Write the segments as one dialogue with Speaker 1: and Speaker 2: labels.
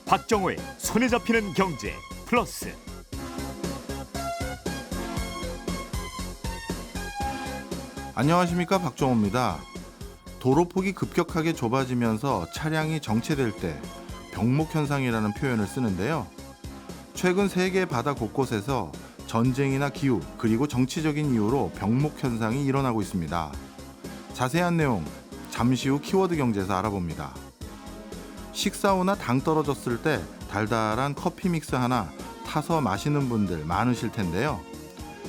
Speaker 1: 박정호의 손에 잡히는 경제 플러스.
Speaker 2: 안녕하십니까, 박정호입니다. 도로폭이 급격하게 좁아지면서 차량이 정체될 때 병목 현상이라는 표현을 쓰는데요. 최근 세계 바다 곳곳에서 전쟁이나 기후 그리고 정치적인 이유로 병목 현상이 일어나고 있습니다. 자세한 내용 잠시 후 키워드 경제에서 알아봅니다. 식사 후나 당 떨어졌을 때 달달한 커피 믹스 하나 타서 마시는 분들 많으실 텐데요.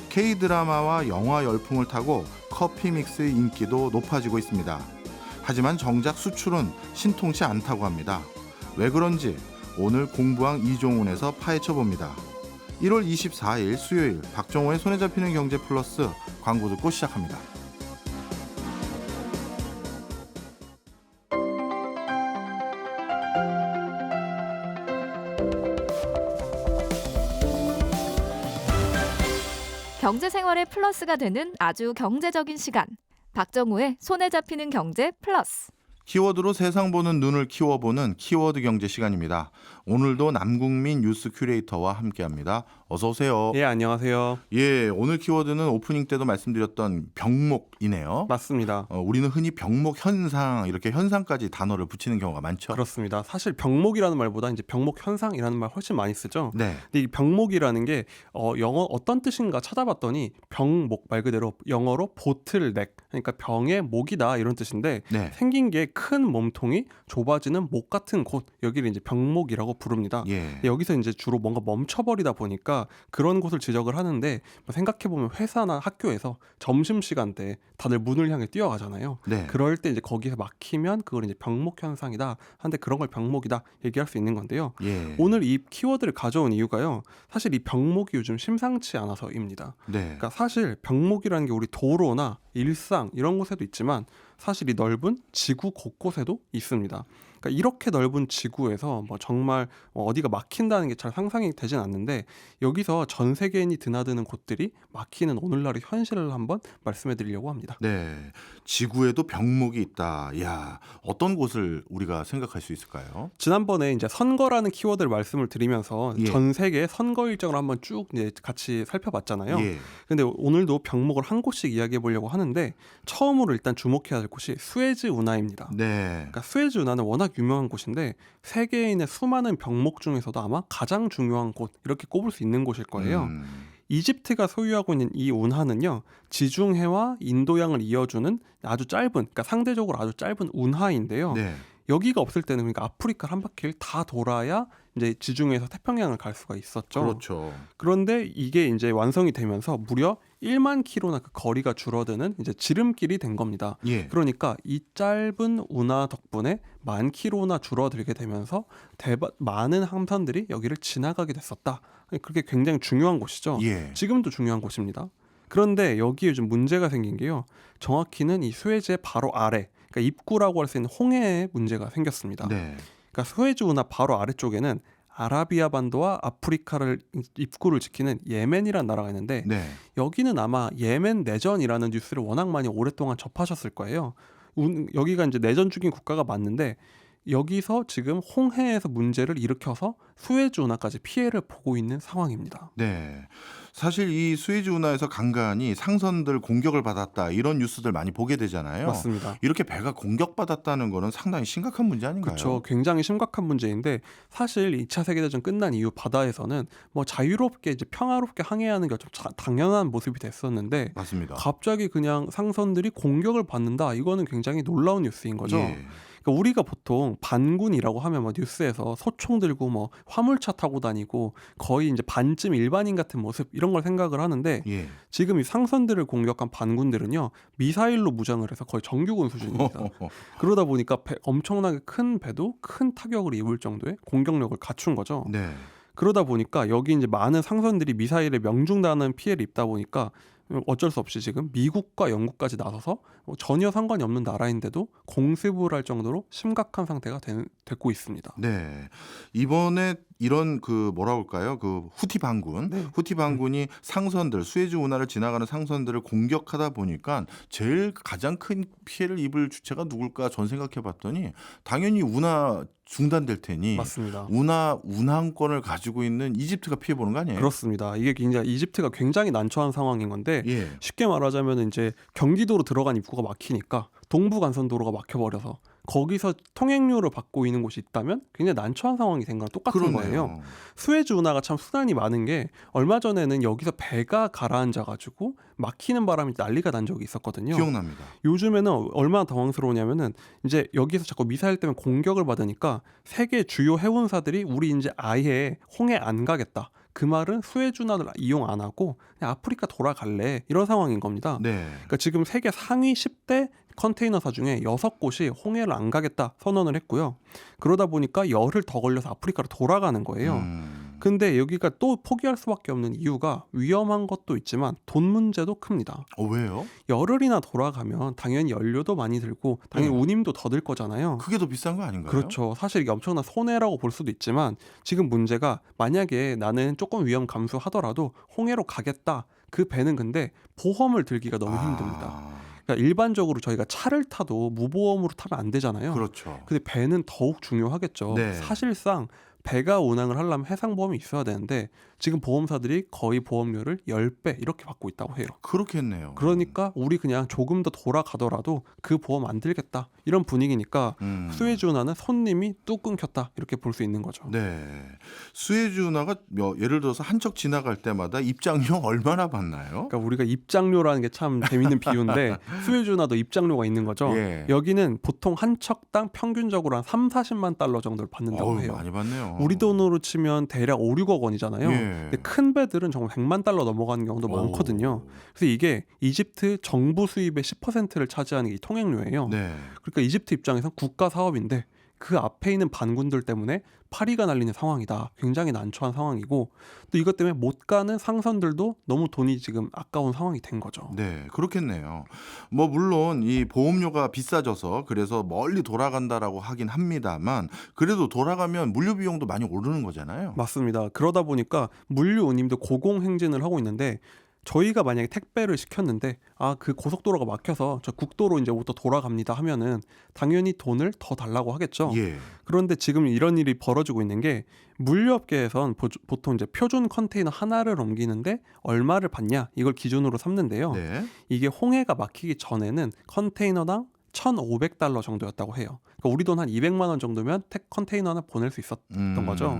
Speaker 2: K드라마와 영화 열풍을 타고 커피 믹스의 인기도 높아지고 있습니다. 하지만 정작 수출은 신통치 않다고 합니다. 왜 그런지 오늘 공부왕 이종훈에서 파헤쳐 봅니다. 1월 24일 수요일 박정호의 손에 잡히는 경제 플러스 광고 듣고 시작합니다.
Speaker 3: 경제생활의 플러스가 되는 아주 경제적인 시간. 박정우의 손에 잡히는 경제 플러스.
Speaker 2: 키워드로 세상 보는 눈을 키워보는 키워드 경제 시간입니다. 오늘도 남국민 뉴스 큐레이터와 함께합니다. 어서 오세요.
Speaker 4: 예, 안녕하세요.
Speaker 2: 예, 오늘 키워드는 오프닝 때도 말씀드렸던 병목이네요.
Speaker 4: 맞습니다.
Speaker 2: 우리는 흔히 병목 현상 이렇게 현상까지 단어를 붙이는 경우가 많죠.
Speaker 4: 그렇습니다. 사실 병목이라는 말보다 이제 병목 현상이라는 말 훨씬 많이 쓰죠.
Speaker 2: 네.
Speaker 4: 근데 이 병목이라는 게 영어 어떤 뜻인가 찾아봤더니 병목 말 그대로 영어로 보틀넥, 그러니까 병의 목이다 이런 뜻인데
Speaker 2: 네.
Speaker 4: 생긴 게 큰 몸통이 좁아지는 목 같은 곳, 여기를 이제 병목이라고 부릅니다.
Speaker 2: 예.
Speaker 4: 여기서 이제 주로 뭔가 멈춰버리다 보니까 그런 곳을 지적을 하는데, 생각해보면 회사나 학교에서 점심시간 때 다들 문을 향해 뛰어가잖아요.
Speaker 2: 네.
Speaker 4: 그럴 때 이제 거기서 막히면 그걸 이제 병목 현상이다 하는데, 그런 걸 병목이다 얘기할 수 있는 건데요.
Speaker 2: 예.
Speaker 4: 오늘 이 키워드를 가져온 이유가요, 사실 이 병목이 요즘 심상치 않아서입니다.
Speaker 2: 네.
Speaker 4: 그러니까 사실 병목이라는 게 우리 도로나 일상 이런 곳에도 있지만 사실 이 넓은 지구 곳곳에도 있습니다. 그러니까 이렇게 넓은 지구에서 정말 어디가 막힌다는 게 잘 상상이 되진 않는데, 여기서 전 세계인이 드나드는 곳들이 막히는 오늘날의 현실을 한번 말씀해 드리려고 합니다.
Speaker 2: 네. 지구에도 병목이 있다. 야, 어떤 곳을 우리가 생각할 수 있을까요?
Speaker 4: 지난번에 이제 선거라는 키워드를 말씀을 드리면서
Speaker 2: 예.
Speaker 4: 전 세계 선거 일정을 한번 쭉 이제 같이 살펴봤잖아요.
Speaker 2: 예.
Speaker 4: 근데 오늘도 병목을 한 곳씩 이야기해 보려고 하는데, 처음으로 일단 주목해야 할 곳이 스웨즈 운하입니다.
Speaker 2: 네.
Speaker 4: 그러니까 스웨즈 운하는 워낙 유명한 곳인데 세계인의 수많은 병목 중에서도 아마 가장 중요한 곳, 이렇게 꼽을 수 있는 곳일 거예요. 이집트가 소유하고 있는 이 운하는요, 지중해와 인도양을 이어주는 아주 짧은, 그러니까 상대적으로 아주 짧은 운하인데요.
Speaker 2: 네.
Speaker 4: 여기가 없을 때는, 그러니까 아프리카를 한 바퀴를 다 돌아야 이제 지중해에서 태평양을 갈 수가 있었죠.
Speaker 2: 그렇죠.
Speaker 4: 그런데 이게 이제 완성이 되면서 무려 1만 킬로나 그 거리가 줄어드는 이제 지름길이 된 겁니다.
Speaker 2: 예.
Speaker 4: 그러니까 이 짧은 운하 덕분에 1만 킬로나 줄어들게 되면서 많은 함선들이 여기를 지나가게 됐었다. 그게 굉장히 중요한 곳이죠.
Speaker 2: 예.
Speaker 4: 지금도 중요한 곳입니다. 그런데 여기에 좀 문제가 생긴 게요, 정확히는 이 스웨즈의 바로 아래, 그러니까 입구라고 할 수 있는 홍해에 문제가 생겼습니다.
Speaker 2: 네.
Speaker 4: 그러니까 스웨즈 운하 바로 아래쪽에는 아라비아 반도와 아프리카를 입구를 지키는 예멘이라는 나라가 있는데,
Speaker 2: 네.
Speaker 4: 여기는 아마 예멘 내전이라는 뉴스를 워낙 많이 오랫동안 접하셨을 거예요. 여기가 이제 내전 중인 국가가 맞는데, 여기서 지금 홍해에서 문제를 일으켜서 스웨즈 운하까지 피해를 보고 있는 상황입니다.
Speaker 2: 네. 사실 이 스웨즈 운하에서 간간히 상선들 공격을 받았다 이런 뉴스들 많이 보게 되잖아요.
Speaker 4: 맞습니다.
Speaker 2: 이렇게 배가 공격받았다는 거는 상당히 심각한 문제 아닌가요?
Speaker 4: 그렇죠. 굉장히 심각한 문제인데, 사실 2차 세계대전 끝난 이후 바다에서는 자유롭게 이제 평화롭게 항해하는 게 좀 당연한 모습이 됐었는데,
Speaker 2: 맞습니다.
Speaker 4: 갑자기 그냥 상선들이 공격을 받는다. 이거는 굉장히 놀라운 뉴스인 거죠.
Speaker 2: 예.
Speaker 4: 그러니까 우리가 보통 반군이라고 하면 뉴스에서 소총 들고 화물차 타고 다니고 거의 이제 반쯤 일반인 같은 모습, 이런 걸 생각을 하는데,
Speaker 2: 예.
Speaker 4: 지금 이 상선들을 공격한 반군들은요, 미사일로 무장을 해서 거의 정규군 수준입니다. 그러다 보니까 엄청나게 큰 배도 큰 타격을 입을 정도의 공격력을 갖춘 거죠.
Speaker 2: 네.
Speaker 4: 그러다 보니까 여기 이제 많은 상선들이 미사일에 명중당하는 피해를 입다 보니까 어쩔 수 없이 지금 미국과 영국까지 나서서 전혀 상관이 없는 나라인데도 공습을 할 정도로 심각한 상태가 됐고 있습니다.
Speaker 2: 네. 이번에 이런 그 뭐라고 할까요? 그 후티 반군,
Speaker 4: 네.
Speaker 2: 후티 반군이 상선들 수에즈 운하를 지나가는 상선들을 공격하다 보니까 제일 가장 큰 피해를 입을 주체가 누굴까 전 생각해봤더니 당연히 운하 중단될 테니
Speaker 4: 맞습니다.
Speaker 2: 운하 운항권을 가지고 있는 이집트가 피해 보는 거 아니에요?
Speaker 4: 그렇습니다. 이게 굉장히 이집트가 굉장히 난처한 상황인 건데
Speaker 2: 예.
Speaker 4: 쉽게 말하자면 이제 경기도로 들어간 입구가 막히니까 동부 간선도로가 막혀버려서 거기서 통행료를 받고 있는 곳이 있다면 굉장히 난처한 상황이 된 거랑 똑같은 거예요. 스웨즈 운하가 참 순환이 많은 게 얼마 전에는 여기서 배가 가라앉아 가지고 막히는 바람에 난리가 난 적이 있었거든요.
Speaker 2: 기억납니다.
Speaker 4: 요즘에는 얼마나 당황스러우냐면은 이제 여기서 자꾸 미사일 때문에 공격을 받으니까 세계 주요 해운사들이 우리 이제 아예 홍해 안 가겠다. 그 말은 스웨즈 운하를 이용 안 하고 그냥 아프리카 돌아갈래 이런 상황인 겁니다.
Speaker 2: 네.
Speaker 4: 그러니까 지금 세계 상위 10대 컨테이너사 중에 6곳이 홍해를 안 가겠다 선언을 했고요. 그러다 보니까 열흘 더 걸려서 아프리카로 돌아가는 거예요. 근데 여기가 또 포기할 수밖에 없는 이유가 위험한 것도 있지만 돈 문제도 큽니다.
Speaker 2: 왜요?
Speaker 4: 열흘이나 돌아가면 당연히 연료도 많이 들고 당연히 운임도 더 들 거잖아요.
Speaker 2: 그게 더 비싼 거 아닌가요?
Speaker 4: 그렇죠. 사실 이게 엄청난 손해라고 볼 수도 있지만 지금 문제가 만약에 나는 조금 위험 감수하더라도 홍해로 가겠다. 그 배는 근데 보험을 들기가 너무 힘듭니다. 그러니까 일반적으로 저희가 차를 타도 무보험으로 타면 안 되잖아요.
Speaker 2: 그렇죠.
Speaker 4: 근데 배는 더욱 중요하겠죠.
Speaker 2: 네.
Speaker 4: 사실상 배가 운항을 하려면 해상보험이 있어야 되는데 지금 보험사들이 거의 보험료를 10배 이렇게 받고 있다고 해요.
Speaker 2: 그렇겠네요.
Speaker 4: 그러니까 우리 그냥 조금 더 돌아가더라도 그 보험 안 들겠다 이런 분위기니까 스웨즈 운하는 손님이 뚝 끊겼다 이렇게 볼 수 있는 거죠.
Speaker 2: 네. 스웨즈 운하가 예를 들어서 한 척 지나갈 때마다 입장료 얼마나 받나요?
Speaker 4: 그러니까 우리가 입장료라는 게 참 재밌는 비유인데 스웨즈 운하도 입장료가 있는 거죠.
Speaker 2: 예.
Speaker 4: 여기는 보통 한 척당 평균적으로 한 3, 40만 달러 정도를 받는다고 해요.
Speaker 2: 많이 받네요.
Speaker 4: 우리 돈으로 치면 대략 5, 6억 원이잖아요.
Speaker 2: 예.
Speaker 4: 근데 큰 배들은 정말 100만 달러 넘어가는 경우도 많거든요. 그래서 이게 이집트 정부 수입의 10%를 차지하는 게 이 통행료예요.
Speaker 2: 네.
Speaker 4: 그러니까 이집트 입장에선 국가 사업인데 그 앞에 있는 반군들 때문에 파리가 날리는 상황이다. 굉장히 난처한 상황이고 또 이것 때문에 못 가는 상선들도 너무 돈이 지금 아까운 상황이 된 거죠.
Speaker 2: 네, 그렇겠네요. 뭐 물론 이 보험료가 비싸져서 그래서 멀리 돌아간다라고 하긴 합니다만 그래도 돌아가면 물류 비용도 많이 오르는 거잖아요.
Speaker 4: 맞습니다. 그러다 보니까 물류 운임도 고공행진을 하고 있는데 저희가 만약에 택배를 시켰는데 그 고속도로가 막혀서 저 국도로 이제 부터 돌아갑니다 하면은 당연히 돈을 더 달라고 하겠죠.
Speaker 2: 예.
Speaker 4: 그런데 지금 이런 일이 벌어지고 있는 게 물류업계에선 보통 이제 표준 컨테이너 하나를 옮기는데 얼마를 받냐 이걸 기준으로 삼는데요.
Speaker 2: 네.
Speaker 4: 이게 홍해가 막히기 전에는 컨테이너당 1,500달러 정도였다고 해요. 그러니까 우리 돈 한 200만 원 정도면 컨테이너 하나 보낼 수 있었던 거죠.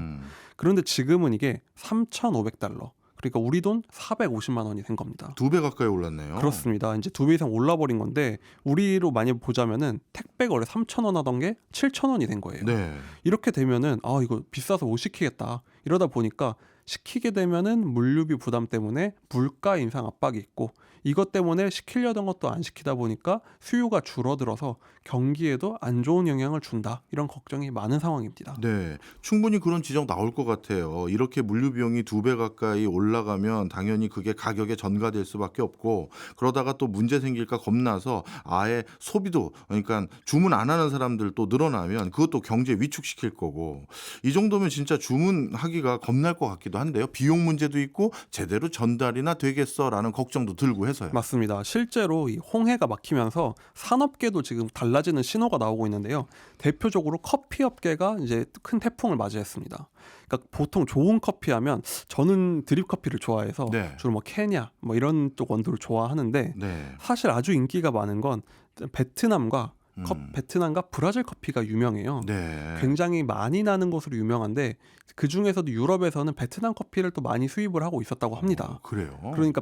Speaker 4: 그런데 지금은 이게 3,500달러. 그러니까 우리 돈 450만 원이 된 겁니다.
Speaker 2: 2배 가까이 올랐네요.
Speaker 4: 그렇습니다. 이제 2배 이상 올라버린 건데 우리로 많이 보자면은 택배가 원래 3,000원 하던 게 7,000원이 된 거예요.
Speaker 2: 네.
Speaker 4: 이렇게 되면은 이거 비싸서 못 시키겠다. 이러다 보니까 시키게 되면은 물류비 부담 때문에 물가 인상 압박이 있고 이것 때문에 시키려던 것도 안 시키다 보니까 수요가 줄어들어서 경기에도 안 좋은 영향을 준다. 이런 걱정이 많은 상황입니다.
Speaker 2: 네, 충분히 그런 지적 나올 것 같아요. 이렇게 물류 비용이 2배 가까이 올라가면 당연히 그게 가격에 전가될 수밖에 없고 그러다가 또 문제 생길까 겁나서 아예 소비도 그러니까 주문 안 하는 사람들 또 늘어나면 그것도 경제 위축시킬 거고 이 정도면 진짜 주문하기가 겁날 것 같기도 한데요. 비용 문제도 있고 제대로 전달이나 되겠어라는 걱정도 들고 해서요.
Speaker 4: 맞습니다. 실제로 이 홍해가 막히면서 산업계도 지금 달라지는 신호가 나오고 있는데요. 대표적으로 커피 업계가 이제 큰 태풍을 맞이했습니다. 그러니까 보통 좋은 커피 하면 저는 드립 커피를 좋아해서
Speaker 2: 네.
Speaker 4: 주로 뭐 케냐 뭐 이런 쪽 원두를 좋아하는데
Speaker 2: 네.
Speaker 4: 사실 아주 인기가 많은 건 베트남과 베트남과 브라질 커피가 유명해요.
Speaker 2: 네.
Speaker 4: 굉장히 많이 나는 것으로 유명한데 그 중에서도 유럽에서는 베트남 커피를 또 많이 수입을 하고 있었다고 합니다.
Speaker 2: 그래요.
Speaker 4: 그러니까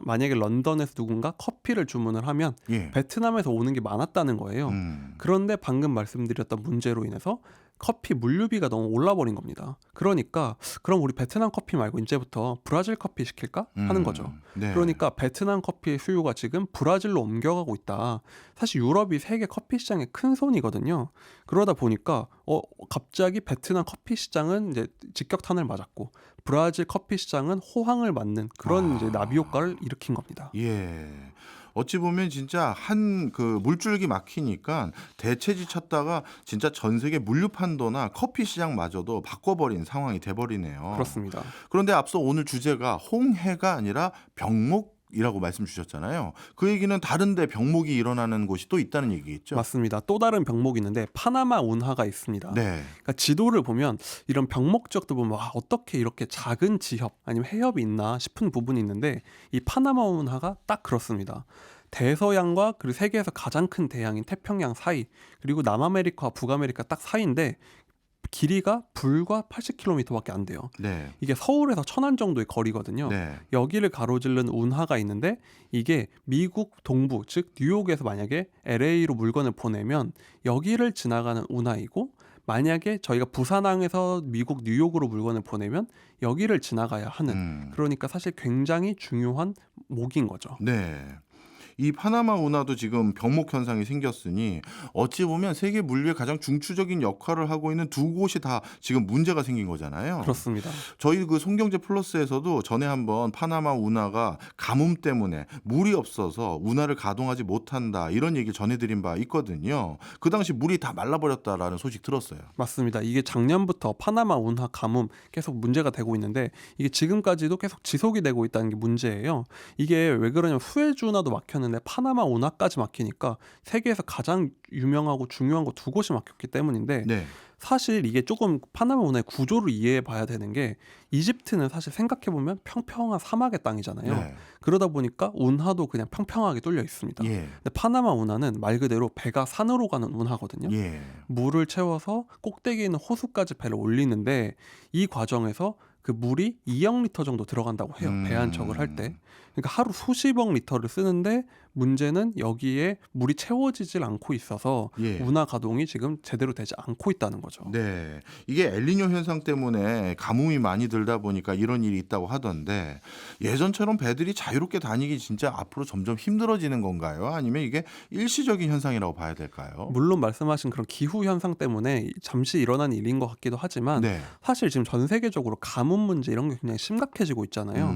Speaker 4: 만약에 런던에서 누군가 커피를 주문을 하면
Speaker 2: 예.
Speaker 4: 베트남에서 오는 게 많았다는 거예요. 그런데 방금 말씀드렸던 문제로 인해서 커피 물류비가 너무 올라버린 겁니다. 그러니까 그럼 우리 베트남 커피 말고 이제부터 브라질 커피 시킬까 하는 거죠.
Speaker 2: 네.
Speaker 4: 그러니까 베트남 커피의 수요가 지금 브라질로 옮겨가고 있다. 사실 유럽이 세계 커피 시장의 큰 손이거든요. 그러다 보니까 갑자기 베트남 커피 시장은 이제 직격탄을 맞았고 브라질 커피 시장은 호황을 맞는 그런 이제 나비 효과를 일으킨 겁니다.
Speaker 2: 예. 어찌 보면 진짜 한 그 물줄기 막히니까 대체지 찾다가 진짜 전 세계 물류 판도나 커피 시장마저도 바꿔버린 상황이 돼버리네요.
Speaker 4: 그렇습니다.
Speaker 2: 그런데 앞서 오늘 주제가 홍해가 아니라 병목이라고 말씀 주셨잖아요. 그 얘기는 다른데 병목이 일어나는 곳이 또 있다는 얘기겠죠?
Speaker 4: 맞습니다. 또 다른 병목이 있는데 파나마 운하가 있습니다.
Speaker 2: 네.
Speaker 4: 그러니까 지도를 보면 이런 병목 지역도 보면 와, 어떻게 이렇게 작은 지협 아니면 해협이 있나 싶은 부분이 있는데 이 파나마 운하가 딱 그렇습니다. 대서양과 그리고 세계에서 가장 큰 대양인 태평양 사이 그리고 남아메리카와 북아메리카 딱 사이인데 길이가 불과 80km밖에 안 돼요.
Speaker 2: 네.
Speaker 4: 이게 서울에서 천안 정도의 거리거든요.
Speaker 2: 네.
Speaker 4: 여기를 가로질른 운하가 있는데 이게 미국 동부 즉 뉴욕에서 만약에 LA로 물건을 보내면 여기를 지나가는 운하이고 만약에 저희가 부산항에서 미국 뉴욕으로 물건을 보내면 여기를 지나가야 하는 그러니까 사실 굉장히 중요한 목인 거죠.
Speaker 2: 네. 이 파나마 운하도 지금 병목 현상이 생겼으니 어찌 보면 세계 물류의 가장 중추적인 역할을 하고 있는 두 곳이 다 지금 문제가 생긴 거잖아요.
Speaker 4: 그렇습니다.
Speaker 2: 저희 그 송경제 플러스에서도 전에 한번 파나마 운하가 가뭄 때문에 물이 없어서 운하를 가동하지 못한다 이런 얘기 전해드린 바 있거든요. 그 당시 물이 다 말라버렸다라는 소식 들었어요.
Speaker 4: 맞습니다. 이게 작년부터 파나마 운하 가뭄 계속 문제가 되고 있는데 이게 지금까지도 계속 지속이 되고 있다는 게 문제예요. 이게 왜 그러냐면 수에즈 운하도 막혔는데 파나마 운하까지 막히니까 세계에서 가장 유명하고 중요한 거 두 곳이 막혔기 때문인데
Speaker 2: 네.
Speaker 4: 사실 이게 조금 파나마 운하의 구조를 이해해 봐야 되는 게 이집트는 사실 생각해 보면 평평한 사막의 땅이잖아요.
Speaker 2: 네.
Speaker 4: 그러다 보니까 운하도 그냥 평평하게 뚫려 있습니다.
Speaker 2: 예.
Speaker 4: 근데 파나마 운하는 말 그대로 배가 산으로 가는 운하거든요.
Speaker 2: 예.
Speaker 4: 물을 채워서 꼭대기에 있는 호수까지 배를 올리는데 이 과정에서 그 물이 2억 리터 정도 들어간다고 해요. 배 한척을 할 때. 그러니까 하루 수십억 리터를 쓰는데 문제는 여기에 물이 채워지질 않고 있어서
Speaker 2: 예.
Speaker 4: 운하 가동이 지금 제대로 되지 않고 있다는 거죠.
Speaker 2: 네, 이게 엘니뇨 현상 때문에 가뭄이 많이 들다 보니까 이런 일이 있다고 하던데 예전처럼 배들이 자유롭게 다니기 진짜 앞으로 점점 힘들어지는 건가요? 아니면 이게 일시적인 현상이라고 봐야 될까요?
Speaker 4: 물론 말씀하신 그런 기후 현상 때문에 잠시 일어난 일인 것 같기도 하지만
Speaker 2: 네.
Speaker 4: 사실 지금 전 세계적으로 가뭄 문제 이런 게 굉장히 심각해지고 있잖아요.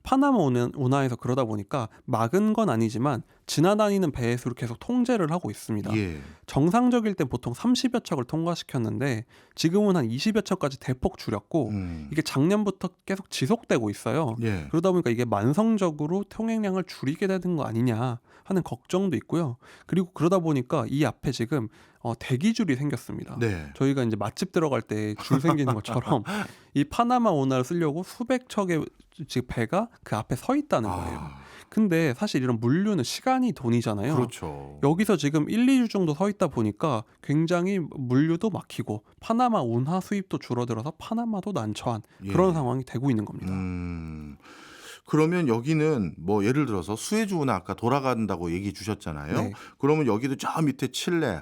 Speaker 4: 파나마 운하에서 그러다 보니까 막은 건 아니지만 지나다니는 배의 수를 계속 통제를 하고 있습니다.
Speaker 2: 예.
Speaker 4: 정상적일 때 보통 30여 척을 통과시켰는데 지금은 한 20여 척까지 대폭 줄였고 이게 작년부터 계속 지속되고 있어요.
Speaker 2: 예.
Speaker 4: 그러다 보니까 이게 만성적으로 통행량을 줄이게 되는 거 아니냐 하는 걱정도 있고요. 그리고 그러다 보니까 이 앞에 지금 대기줄이 생겼습니다.
Speaker 2: 네.
Speaker 4: 저희가 이제 맛집 들어갈 때 줄 생기는 것처럼 이 파나마 운하를 쓰려고 수백 척의 지금 배가 그 앞에 서 있다는 거예요. 근데 사실 이런 물류는 시간이 돈이잖아요.
Speaker 2: 그렇죠.
Speaker 4: 여기서 지금 1, 2주 정도 서 있다 보니까 굉장히 물류도 막히고 파나마 운하 수입도 줄어들어서 파나마도 난처한 그런
Speaker 2: 예.
Speaker 4: 상황이 되고 있는 겁니다.
Speaker 2: 그러면 여기는 뭐 예를 들어서 수에즈 운하 아까 돌아간다고 얘기해 주셨잖아요.
Speaker 4: 네.
Speaker 2: 그러면 여기도 저 밑에 칠레,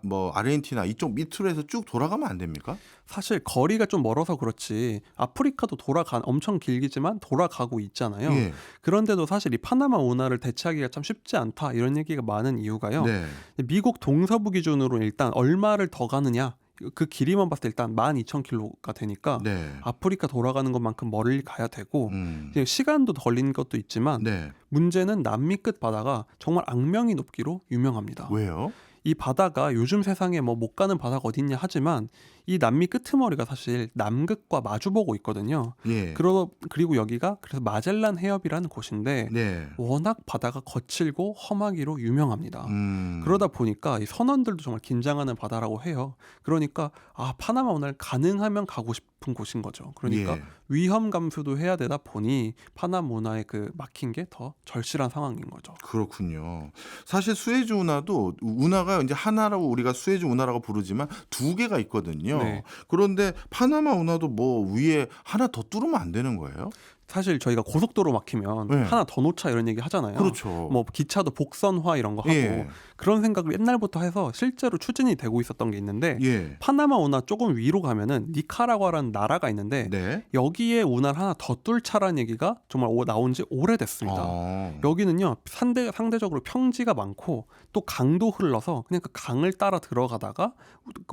Speaker 2: 뭐 아르헨티나 이쪽 밑으로 해서 쭉 돌아가면 안 됩니까?
Speaker 4: 사실 거리가 좀 멀어서 그렇지 아프리카도 엄청 길기지만 돌아가고 있잖아요.
Speaker 2: 예.
Speaker 4: 그런데도 사실 이 파나마 운하를 대체하기가 참 쉽지 않다 이런 얘기가 많은 이유가요.
Speaker 2: 네.
Speaker 4: 미국 동서부 기준으로 일단 얼마를 더 가느냐 그 길이만 봤을 때 일단 12,000km가 되니까
Speaker 2: 네.
Speaker 4: 아프리카 돌아가는 것만큼 멀리 가야 되고
Speaker 2: 음.
Speaker 4: 시간도 걸리는 것도 있지만
Speaker 2: 네.
Speaker 4: 문제는 남미 끝 바다가 정말 악명이 높기로 유명합니다.
Speaker 2: 왜요?
Speaker 4: 이 바다가 요즘 세상에 뭐 못 가는 바다가 어딨냐 하지만 이 남미 끄트머리가 사실 남극과 마주보고 있거든요.
Speaker 2: 예.
Speaker 4: 그리고 여기가 그래서 마젤란 해협이라는 곳인데
Speaker 2: 네.
Speaker 4: 워낙 바다가 거칠고 험하기로 유명합니다.
Speaker 2: 음.
Speaker 4: 그러다 보니까 이 선원들도 정말 긴장하는 바다라고 해요. 그러니까 파나마 운하를 가능하면 가고 싶은 곳인 거죠. 그러니까
Speaker 2: 예.
Speaker 4: 위험 감수도 해야 되다 보니 파나마 운하에 그 막힌 게 더 절실한 상황인 거죠.
Speaker 2: 그렇군요. 사실 수에즈 운하도 운하가 이제 하나라고 우리가 수에즈 운하라고 부르지만 두 개가 있거든요.
Speaker 4: 네.
Speaker 2: 그런데 파나마 운하도 뭐 위에 하나 더 뚫으면 안 되는 거예요?
Speaker 4: 사실 저희가 고속도로 막히면
Speaker 2: 네.
Speaker 4: 하나 더 놓자 이런 얘기 하잖아요.
Speaker 2: 그렇죠.
Speaker 4: 뭐 기차도 복선화 이런 거 하고
Speaker 2: 예.
Speaker 4: 그런 생각을 옛날부터 해서 실제로 추진이 되고 있었던 게 있는데
Speaker 2: 예.
Speaker 4: 파나마 운하 조금 위로 가면은 니카라과라는 나라가 있는데
Speaker 2: 네.
Speaker 4: 여기에 운하를 하나 더 뚫자라는 얘기가 정말 나온 지 오래됐습니다. 여기는요 상대적으로 평지가 많고 또 강도 흘러서 그냥 그 강을 따라 들어가다가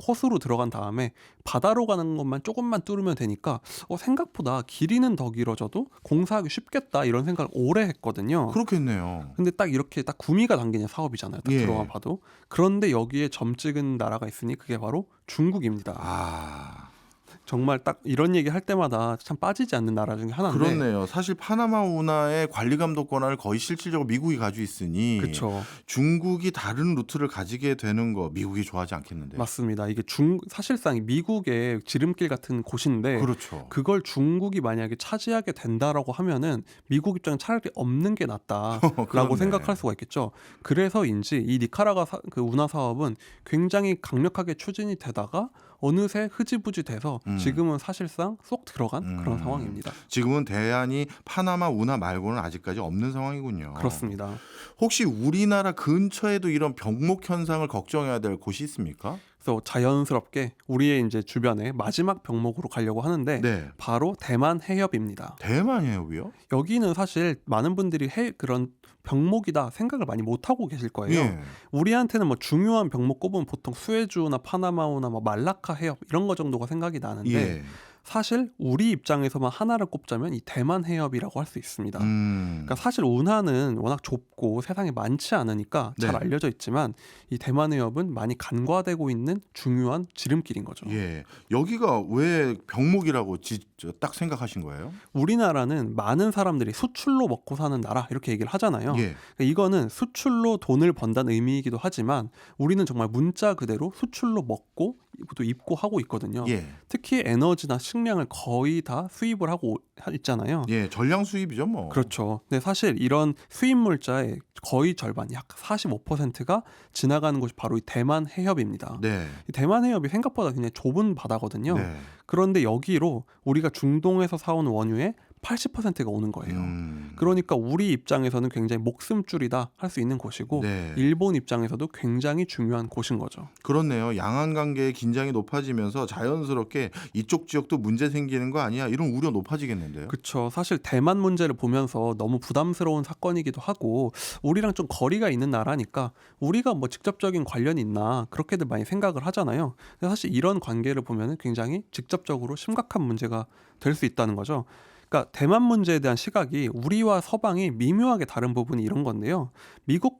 Speaker 4: 호수로 들어간 다음에 바다로 가는 것만 조금만 뚫으면 되니까 생각보다 길이는 더 길어져도 공사하기 쉽겠다 이런 생각을 오래 했거든요.
Speaker 2: 그렇겠네요.
Speaker 4: 근데 딱 이렇게 딱 구미가 당기는 사업이잖아요. 딱
Speaker 2: 예.
Speaker 4: 들어가 봐도. 그런데 여기에 점 찍은 나라가 있으니 그게 바로 중국입니다.
Speaker 2: 아,
Speaker 4: 정말 딱 이런 얘기 할 때마다 참 빠지지 않는 나라 중에 하나인데.
Speaker 2: 그렇네요. 사실 파나마 운하의 관리 감독 권한을 거의 실질적으로 미국이 가지고 있으니
Speaker 4: 그렇죠.
Speaker 2: 중국이 다른 루트를 가지게 되는 거 미국이 좋아하지 않겠는데요.
Speaker 4: 맞습니다. 이게 사실상 이 미국의 지름길 같은 곳인데
Speaker 2: 그렇죠.
Speaker 4: 그걸 중국이 만약에 차지하게 된다라고 하면은 미국 입장은 차라리 없는 게 낫다라고
Speaker 2: 그렇네.
Speaker 4: 생각할 수가 있겠죠. 그래서인지 이 니카라과 그 운하 사업은 굉장히 강력하게 추진이 되다가 어느새 흐지부지 돼서 지금은 사실상 쏙 들어간 그런 상황입니다.
Speaker 2: 지금은 대안이 파나마 운하 말고는 아직까지 없는 상황이군요.
Speaker 4: 그렇습니다.
Speaker 2: 혹시 우리나라 근처에도 이런 병목 현상을 걱정해야 될 곳이 있습니까?
Speaker 4: 그래서 자연스럽게 우리의 이제 주변에 마지막 병목으로 가려고 하는데
Speaker 2: 네.
Speaker 4: 바로 대만 해협입니다.
Speaker 2: 대만 해협이요?
Speaker 4: 여기는 사실 많은 분들이 그런 병목이다 생각을 많이 못 하고 계실 거예요.
Speaker 2: 예.
Speaker 4: 우리한테는 뭐 중요한 병목 꼽으면 보통 수에즈나 파나마우나 뭐 말라카 해협 이런 거 정도가 생각이 나는데
Speaker 2: 예.
Speaker 4: 사실 우리 입장에서만 하나를 꼽자면 이 대만 해협이라고 할 수 있습니다. 그러니까 사실 운하는 워낙 좁고 세상에 많지 않으니까 잘
Speaker 2: 네.
Speaker 4: 알려져 있지만 이 대만 해협은 많이 간과되고 있는 중요한 지름길인 거죠.
Speaker 2: 예. 여기가 왜 병목이라고 딱 생각하신 거예요?
Speaker 4: 우리나라는 많은 사람들이 수출로 먹고 사는 나라 이렇게 얘기를 하잖아요.
Speaker 2: 예.
Speaker 4: 그러니까 이거는 수출로 돈을 번다는 의미이기도 하지만 우리는 정말 문자 그대로 수출로 먹고 또 입고 하고 있거든요.
Speaker 2: 예.
Speaker 4: 특히 에너지나 식량을 거의 다 수입을 하고 있잖아요.
Speaker 2: 예. 전량 수입이죠, 뭐.
Speaker 4: 그렇죠. 근데 사실 이런 수입 물자의 거의 절반, 약 45%가 지나가는 곳이 바로 이 대만 해협입니다.
Speaker 2: 네.
Speaker 4: 이 대만 해협이 생각보다 굉장히 좁은 바다거든요.
Speaker 2: 네.
Speaker 4: 그런데 여기로 우리가 중동에서 사온 원유의 80%가 오는 거예요. 그러니까 우리 입장에서는 굉장히 목숨줄이다 할 수 있는 곳이고
Speaker 2: 네.
Speaker 4: 일본 입장에서도 굉장히 중요한 곳인 거죠.
Speaker 2: 그렇네요. 양안 관계의 긴장이 높아지면서 자연스럽게 이쪽 지역도 문제 생기는 거 아니야? 이런 우려 높아지겠는데요.
Speaker 4: 그렇죠. 사실 대만 문제를 보면서 너무 부담스러운 사건이기도 하고 우리랑 좀 거리가 있는 나라니까 우리가 뭐 직접적인 관련이 있나 그렇게들 많이 생각을 하잖아요. 근데 사실 이런 관계를 보면 굉장히 직접적으로 심각한 문제가 될 수 있다는 거죠. 그러니까 대만 문제에 대한 시각이 우리와 서방이 미묘하게 다른 부분이 이런 건데요. 미국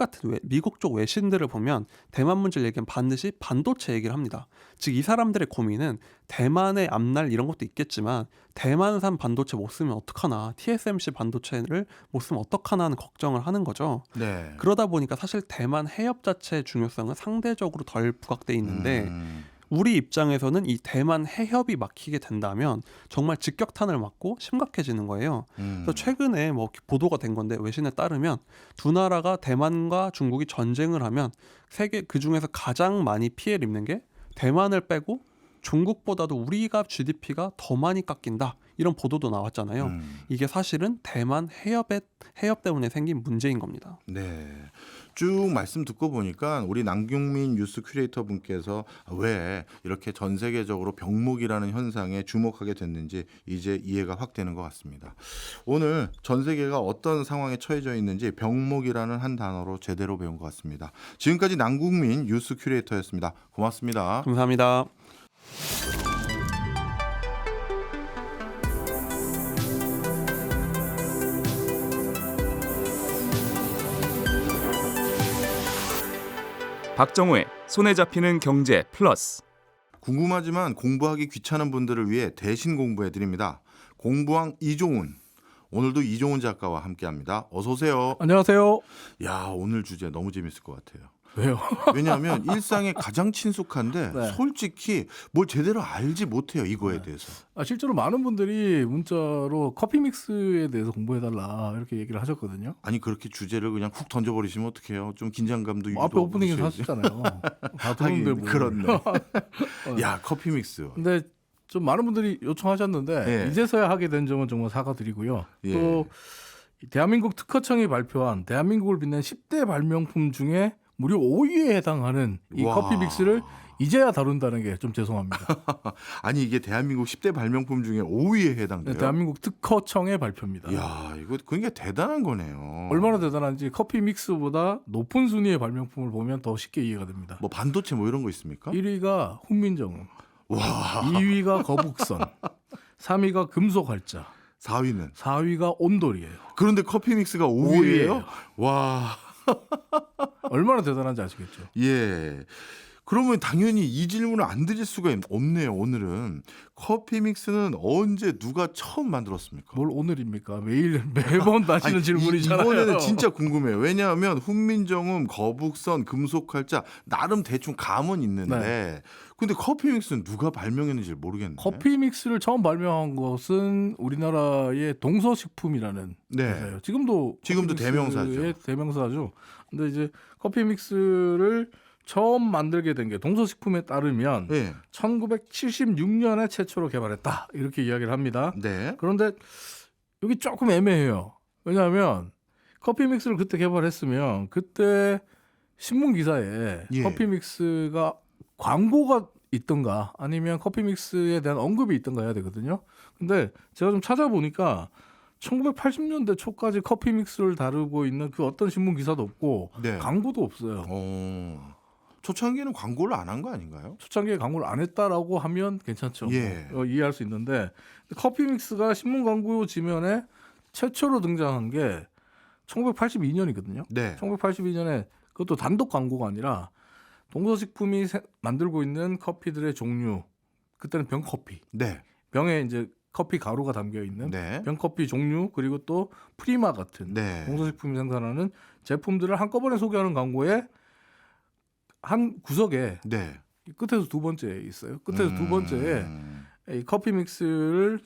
Speaker 4: 쪽 외신들을 보면 대만 문제를 얘기하면 반드시 반도체 얘기를 합니다. 즉 이 사람들의 고민은 대만의 앞날 이런 것도 있겠지만 대만산 반도체 못 쓰면 어떡하나, TSMC 반도체를 못 쓰면 어떡하나 하는 걱정을 하는 거죠.
Speaker 2: 네.
Speaker 4: 그러다 보니까 사실 대만 해협 자체의 중요성은 상대적으로 덜 부각돼 있는데 우리 입장에서는 이 대만 해협이 막히게 된다면 정말 직격탄을 맞고 심각해지는 거예요. 그래서 최근에 뭐 보도가 된 건데 외신에 따르면 두 나라가 대만과 중국이 전쟁을 하면 세계 그 중에서 가장 많이 피해를 입는 게 대만을 빼고 중국보다도 우리가 GDP가 더 많이 깎인다. 이런 보도도 나왔잖아요. 이게 사실은 대만 해협 때문에 생긴 문제인 겁니다.
Speaker 2: 네. 쭉 말씀 듣고 보니까 우리 남경민 뉴스 큐레이터 분께서 왜 이렇게 전 세계적으로 병목이라는 현상에 주목하게 됐는지 이제 이해가 확 되는 것 같습니다. 오늘 전 세계가 어떤 상황에 처해져 있는지 병목이라는 한 단어로 제대로 배운 것 같습니다. 지금까지 남국민 뉴스 큐레이터였습니다. 고맙습니다.
Speaker 4: 감사합니다.
Speaker 1: 박정호의 손에 잡히는 경제 플러스.
Speaker 2: 궁금하지만 공부하기 귀찮은 분들을 위해 대신 공부해 드립니다. 공부왕 이종훈. 오늘도 이종훈 작가와 함께합니다. 어서 오세요.
Speaker 5: 안녕하세요.
Speaker 2: 야, 오늘 주제 너무 재밌을 것 같아요.
Speaker 5: 왜요?
Speaker 2: 왜냐하면 일상에 가장 친숙한데
Speaker 5: 네.
Speaker 2: 솔직히 뭘 제대로 알지 못해요. 이거에 대해서.
Speaker 5: 실제로 많은 분들이 문자로 커피 믹스에 대해서 공부해달라 이렇게 얘기를 하셨거든요.
Speaker 2: 아니 그렇게 주제를 그냥 훅 던져버리시면 어떡해요. 좀 긴장감도
Speaker 5: 뭐 앞에
Speaker 2: 유지도
Speaker 5: 오프닝에서
Speaker 2: 하셔야지.
Speaker 5: 하셨잖아요. 다 들었는데 뭐.
Speaker 2: 그렇네. 야, 커피 믹스.
Speaker 5: 근데 좀 많은 분들이 요청하셨는데
Speaker 2: 예.
Speaker 5: 이제서야 하게 된 점은 정말 사과드리고요.
Speaker 2: 예.
Speaker 5: 또 대한민국 특허청이 발표한 대한민국을 빛낸 10대 발명품 중에 무려 5위에 해당하는 이
Speaker 2: 와.
Speaker 5: 커피 믹스를 이제야 다룬다는 게 좀 죄송합니다.
Speaker 2: 아니 이게 대한민국 10대 발명품 중에 5위에 해당돼요.
Speaker 5: 대한민국 특허청의 발표입니다.
Speaker 2: 야, 이거 굉장히 대단한 거네요.
Speaker 5: 얼마나 대단한지 커피 믹스보다 높은 순위의 발명품을 보면 더 쉽게 이해가 됩니다.
Speaker 2: 뭐 반도체 뭐 이런 거 있습니까?
Speaker 5: 1위가 훈민정음,
Speaker 2: 와.
Speaker 5: 2위가 거북선, 3위가 금속활자,
Speaker 2: 4위는
Speaker 5: 4위가 온돌이에요.
Speaker 2: 그런데 커피 믹스가 5위예요? 와.
Speaker 5: 얼마나 대단한지 아시겠죠?
Speaker 2: 예. 그러면 당연히 이 질문을 안 드릴 수가 없네요. 오늘은 커피 믹스는 언제 누가 처음 만들었습니까?
Speaker 5: 뭘 오늘입니까? 매번 하시는
Speaker 2: 아니,
Speaker 5: 질문이잖아요.
Speaker 2: 이번에는 진짜 궁금해요. 왜냐하면 훈민정음, 거북선, 금속활자 나름 대충 감은 있는데
Speaker 5: 네.
Speaker 2: 근데 커피 믹스는 누가 발명했는지 모르겠네요.
Speaker 5: 커피 믹스를 처음 발명한 것은 우리나라의 동서식품이라는
Speaker 2: 네.
Speaker 5: 회사예요. 지금도
Speaker 2: 지금도
Speaker 5: 커피
Speaker 2: 대명사죠.
Speaker 5: 믹스의 대명사죠. 근데 이제 커피 믹스를 처음 만들게 된 게 동서식품에 따르면
Speaker 2: 네.
Speaker 5: 1976년에 최초로 개발했다. 이렇게 이야기를 합니다.
Speaker 2: 네.
Speaker 5: 그런데 여기 조금 애매해요. 왜냐하면 커피 믹스를 그때 개발했으면 그때 신문 기사에
Speaker 2: 예.
Speaker 5: 커피 믹스가 광고가 있던가 아니면 커피 믹스에 대한 언급이 있던가 해야 되거든요. 근데 제가 좀 찾아보니까 1980년대 초까지 커피 믹스를 다루고 있는 그 어떤 신문 기사도 없고
Speaker 2: 네.
Speaker 5: 광고도 없어요.
Speaker 2: 초창기에는 광고를 안 한 거 아닌가요?
Speaker 5: 초창기에 광고를 안 했다라고 하면 괜찮죠.
Speaker 2: 예.
Speaker 5: 이해할 수 있는데 커피 믹스가 신문 광고 지면에 최초로 등장한 게 1982년이거든요.
Speaker 2: 네.
Speaker 5: 1982년에 그것도 단독 광고가 아니라 동서식품이 만들고 있는 커피들의 종류, 그때는 병커피,
Speaker 2: 네.
Speaker 5: 병에 이제 커피 가루가 담겨 있는
Speaker 2: 네.
Speaker 5: 병커피 종류 그리고 또 프리마 같은
Speaker 2: 네.
Speaker 5: 동서식품이 생산하는 제품들을 한꺼번에 소개하는 광고에 한 구석에
Speaker 2: 네.
Speaker 5: 끝에서 두 번째에 있어요. 끝에서 두 번째에 이 커피 믹스를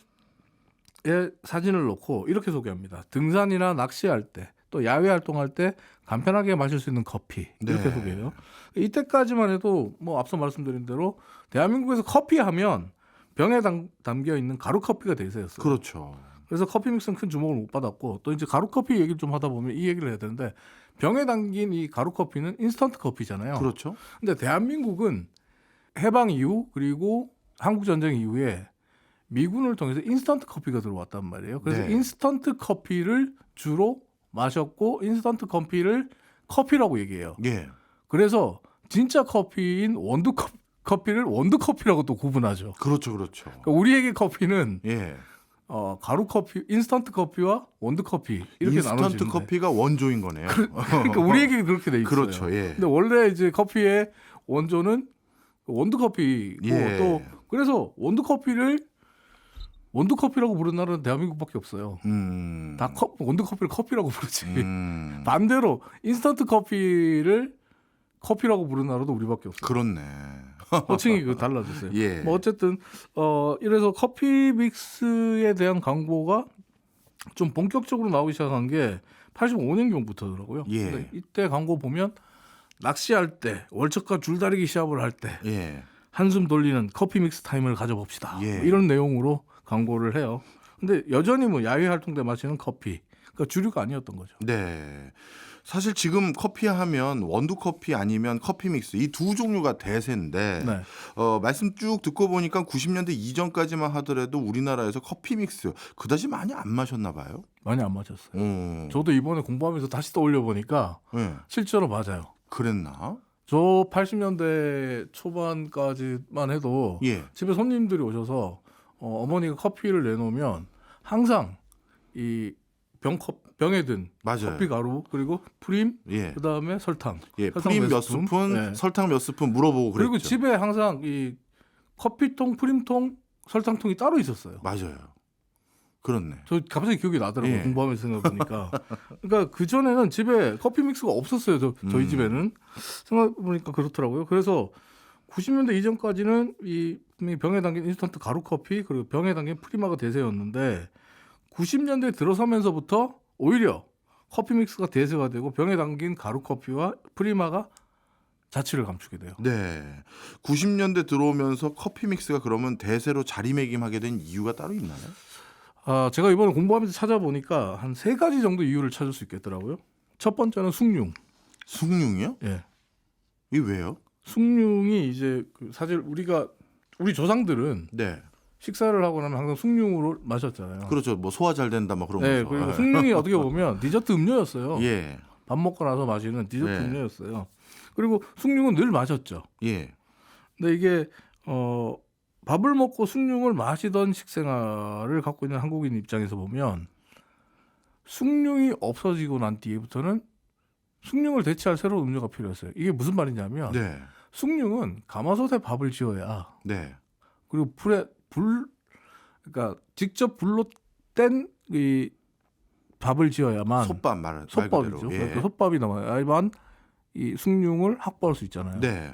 Speaker 5: 의 사진을 놓고 이렇게 소개합니다. 등산이나 낚시할 때, 또 야외 활동할 때 간편하게 마실 수 있는 커피 이렇게
Speaker 2: 네.
Speaker 5: 소개해요. 이때까지만 해도 뭐 앞서 말씀드린 대로 대한민국에서 커피 하면 병에 담겨 있는 가루 커피가 대세였어요.
Speaker 2: 그렇죠.
Speaker 5: 그래서 커피 믹스는 큰 주목을 못 받았고 또 이제 가루 커피 얘기를 좀 하다 보면 이 얘기를 해야 되는데 병에 담긴 이 가루 커피는 인스턴트 커피잖아요.
Speaker 2: 그렇죠.
Speaker 5: 근데 대한민국은 해방 이후 그리고 한국 전쟁 이후에 미군을 통해서 인스턴트 커피가 들어왔단 말이에요. 그래서
Speaker 2: 네.
Speaker 5: 인스턴트 커피를 주로 마셨고 인스턴트 커피를 커피라고 얘기해요.
Speaker 2: 예.
Speaker 5: 그래서 진짜 커피인 원두 커피를 원두 커피라고 또 구분하죠.
Speaker 2: 그렇죠. 그렇죠.
Speaker 5: 그러니까 우리에게 커피는
Speaker 2: 예.
Speaker 5: 가루 커피, 인스턴트 커피와 원두 커피 이렇게
Speaker 2: 인스턴트
Speaker 5: 나눠지는데.
Speaker 2: 커피가 원조인 거네요.
Speaker 5: 그러니까 우리에게 그렇게 돼 있어요.
Speaker 2: 그렇죠. 예.
Speaker 5: 근데 원래 이제 커피의 원조는 원두 커피고
Speaker 2: 예.
Speaker 5: 또 그래서 원두 커피라고 부르는 나라는 대한민국밖에 없어요. 다 원두 커피를 커피라고 부르지. 반대로 인스턴트 커피를 커피라고 부르는 나라도 우리밖에 없어요.
Speaker 2: 그렇네.
Speaker 5: 호칭이 달라졌어요.
Speaker 2: 예.
Speaker 5: 뭐 어쨌든 이래서 커피 믹스에 대한 광고가 좀 본격적으로 나오기 시작한 게 85년경부터더라고요.
Speaker 2: 예.
Speaker 5: 근데 이때 광고 보면 낚시할 때 월척과 줄다리기 시합을 할 때
Speaker 2: 예.
Speaker 5: 한숨 돌리는 커피 믹스 타임을 가져봅시다.
Speaker 2: 예.
Speaker 5: 뭐 이런 내용으로 광고를 해요. 근데 여전히 뭐 야외 활동 때 마시는 커피, 그러니까 주류가 아니었던 거죠.
Speaker 2: 네. 사실 지금 커피 하면 원두 커피 아니면 커피 믹스 이 두 종류가 대세인데
Speaker 5: 네.
Speaker 2: 말씀 쭉 듣고 보니까 90년대 이전까지만 하더라도 우리나라에서 커피 믹스 그다지 많이 안 마셨나 봐요.
Speaker 5: 많이 안 마셨어요.
Speaker 2: 어.
Speaker 5: 저도 이번에 공부하면서 다시 떠올려 보니까
Speaker 2: 네.
Speaker 5: 실제로 맞아요.
Speaker 2: 그랬나?
Speaker 5: 저 80년대 초반까지만 해도
Speaker 2: 예.
Speaker 5: 집에 손님들이 오셔서 어머니가 커피를 내놓으면 항상 이 병에 든
Speaker 2: 맞아요.
Speaker 5: 커피 가루 그리고 프림
Speaker 2: 예.
Speaker 5: 그다음에 설탕.
Speaker 2: 예.
Speaker 5: 설탕
Speaker 2: 프림 몇
Speaker 5: 스푼.
Speaker 2: 스푼,
Speaker 5: 네.
Speaker 2: 설탕 몇 스푼 물어보고 그랬죠.
Speaker 5: 그리고 집에 항상 이 커피통, 프림통, 설탕통이 따로 있었어요.
Speaker 2: 맞아요. 그렇네.
Speaker 5: 저 갑자기 기억이 나더라고요.
Speaker 2: 예.
Speaker 5: 공부하면서 생각해보니까. 그러니까 그전에는 집에 커피 믹스가 없었어요. 저희 집에는. 생각해보니까 그렇더라고요. 그래서 90년대 이전까지는 이 병에 담긴 인스턴트 가루 커피 그리고 병에 담긴 프리마가 대세였는데 90년대 들어서면서부터 오히려 커피 믹스가 대세가 되고 병에 담긴 가루 커피와 프리마가 자취를 감추게 돼요.
Speaker 2: 네. 90년대 들어오면서 커피 믹스가 그러면 대세로 자리매김하게 된 이유가 따로 있나요?
Speaker 5: 제가 이번에 공부하면서 찾아보니까 한 3가지 정도 이유를 찾을 수 있겠더라고요. 첫 번째는 숭늉.
Speaker 2: 숭늉이요?
Speaker 5: 예.
Speaker 2: 이 왜요?
Speaker 5: 숭늉이 이제 사실 우리 조상들은
Speaker 2: 네.
Speaker 5: 식사를 하고 나면 항상 숭늉으로 마셨잖아요.
Speaker 2: 그렇죠. 뭐 소화 잘 된다 뭐 그런
Speaker 5: 네,
Speaker 2: 거죠.
Speaker 5: 그리고 숭늉이 어떻게 보면 디저트 음료였어요.
Speaker 2: 예.
Speaker 5: 밥 먹고 나서 마시는 디저트
Speaker 2: 네.
Speaker 5: 음료였어요. 그리고 숭늉은 늘 마셨죠.
Speaker 2: 예.
Speaker 5: 근데 이게 밥을 먹고 숭늉을 마시던 식생활을 갖고 있는 한국인 입장에서 보면 숭늉이 없어지고 난 뒤부터는 숭늉을 대체할 새로운 음료가 필요했어요. 이게 무슨 말이냐면
Speaker 2: 네.
Speaker 5: 숭늉은 가마솥에 밥을 지어야
Speaker 2: 네.
Speaker 5: 그리고 그러니까 직접 불로 뗀 이 밥을 지어야만
Speaker 2: 솥밥 말
Speaker 5: 솥밥이죠.
Speaker 2: 그대로. 예.
Speaker 5: 그러니까 솥밥이 나와야만 이 숭늉을 확보할 수 있잖아요.
Speaker 2: 네.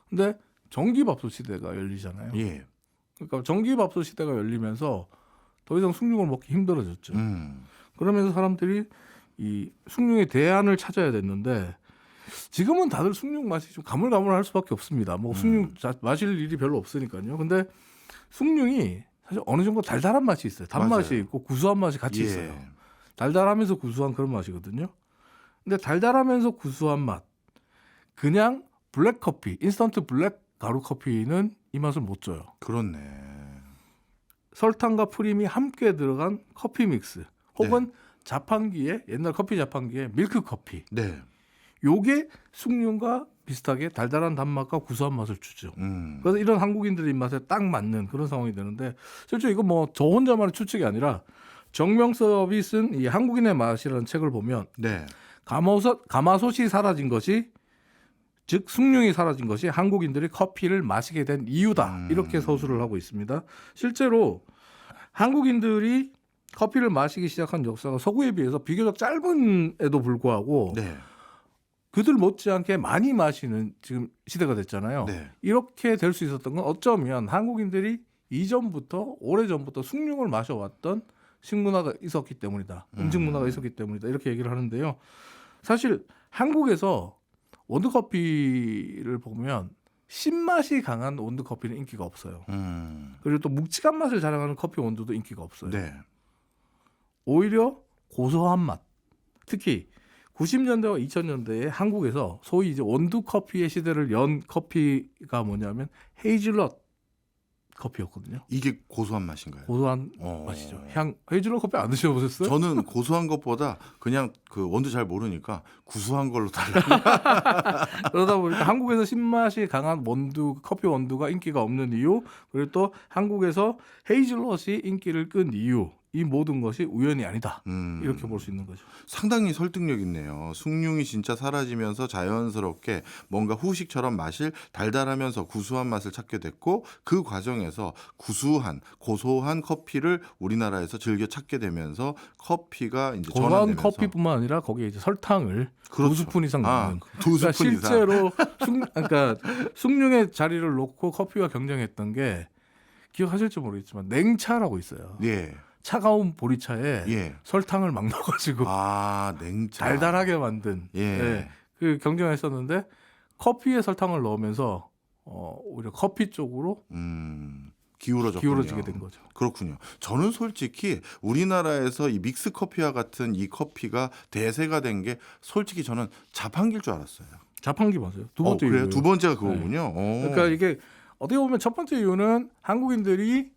Speaker 5: 근데 전기밥솥 시대가 열리잖아요.
Speaker 2: 예.
Speaker 5: 그러니까 전기밥솥 시대가 열리면서 더 이상 숭늉을 먹기 힘들어졌죠. 그러면서 사람들이 이 숭늉의 대안을 찾아야 됐는데 지금은 다들 숭늉 맛이 좀 가물가물할 수밖에 없습니다. 뭐 숭늉 마실 일이 별로 없으니까요. 근데 숭늉이 사실 어느 정도 달달한 맛이 있어요. 단맛이
Speaker 2: 맞아요.
Speaker 5: 있고 구수한 맛이 같이
Speaker 2: 예.
Speaker 5: 있어요. 달달하면서 구수한 그런 맛이거든요. 근데 달달하면서 구수한 맛, 그냥 블랙 커피, 인스턴트 블랙 가루 커피는 이 맛을 못 줘요.
Speaker 2: 그렇네.
Speaker 5: 설탕과 프림이 함께 들어간 커피 믹스, 혹은 자판기에 옛날 커피 자판기에 밀크 커피.
Speaker 2: 네.
Speaker 5: 요게 숭늉과 비슷하게 달달한 단맛과 구수한 맛을 주죠.
Speaker 2: 음.
Speaker 5: 그래서 이런 한국인들의 입맛에 딱 맞는 그런 상황이 되는데 실제 이거 뭐 저 혼자만의 추측이 아니라 정명섭이 쓴 이 한국인의 맛이라는 책을 보면
Speaker 2: 네.
Speaker 5: 가마솥이 사라진 것이 즉 숭늉이 사라진 것이 한국인들이 커피를 마시게 된 이유다. 이렇게 서술을 하고 있습니다. 실제로 한국인들이 커피를 마시기 시작한 역사가 서구에 비해서 비교적 짧은에도 불구하고
Speaker 2: 네.
Speaker 5: 그들 못지않게 많이 마시는 지금 시대가 됐잖아요.
Speaker 2: 네.
Speaker 5: 이렇게 될 수 있었던 건 어쩌면 한국인들이 이전부터 오래전부터 숭늉을 마셔왔던 식문화가 있었기 때문이다. 음식 문화가 있었기 때문이다. 이렇게 얘기를 하는데요. 사실 한국에서 원두커피를 보면 신맛이 강한 원두커피는 인기가 없어요. 그리고 또 묵직한 맛을 자랑하는 커피 원두도 인기가 없어요.
Speaker 2: 네.
Speaker 5: 오히려 고소한 맛, 특히 90년대와 2000년대에 한국에서 소위 이제 원두 커피의 시대를 연 커피가 뭐냐면 헤이즐넛 커피였거든요.
Speaker 2: 이게 고소한 맛인가요?
Speaker 5: 고소한 맛이죠. 헤이즐넛 커피 안 드셔보셨어요?
Speaker 2: 저는 고소한 것보다 그냥 그 원두 잘 모르니까 구수한 걸로 달라.
Speaker 5: 그러다 보니까 한국에서 신맛이 강한 원두, 커피 원두가 인기가 없는 이유, 그리고 또 한국에서 헤이즐넛이 인기를 끈 이유, 이 모든 것이 우연이 아니다. 이렇게 볼 수 있는 거죠.
Speaker 2: 상당히 설득력 있네요. 숭늉이 진짜 사라지면서 자연스럽게 뭔가 후식처럼 마실 달달하면서 구수한 맛을 찾게 됐고 그 과정에서 구수한 고소한 커피를 우리나라에서 즐겨 찾게 되면서 커피가 이제
Speaker 5: 고소한
Speaker 2: 전환되면서
Speaker 5: 커피뿐만 아니라 거기에 이제 설탕을
Speaker 2: 그렇죠.
Speaker 5: 2스푼 이상 넣는.
Speaker 2: 두
Speaker 5: 그러니까
Speaker 2: 스푼 이상.
Speaker 5: 실제로 그러니까 숭늉의 자리를 놓고 커피와 경쟁했던 게 기억하실지 모르겠지만 냉차라고 있어요.
Speaker 2: 예.
Speaker 5: 차가운 보리차에
Speaker 2: 예.
Speaker 5: 설탕을 막 넣어가지고
Speaker 2: 냉차.
Speaker 5: 달달하게 만든
Speaker 2: 예.
Speaker 5: 그 경쟁을 했었는데 커피에 설탕을 넣으면서 오히려 커피 쪽으로 기울어지게 된 거죠.
Speaker 2: 그렇군요. 저는 솔직히 우리나라에서 이 믹스 커피와 같은 이 커피가 대세가 된 게 솔직히 저는 자판기일 줄 알았어요.
Speaker 5: 자판기 맞아요. 두 번째
Speaker 2: 그래요?
Speaker 5: 이유예요.
Speaker 2: 두 번째가 그거군요.
Speaker 5: 그러니까 이게 어떻게 보면 첫 번째 이유는 한국인들이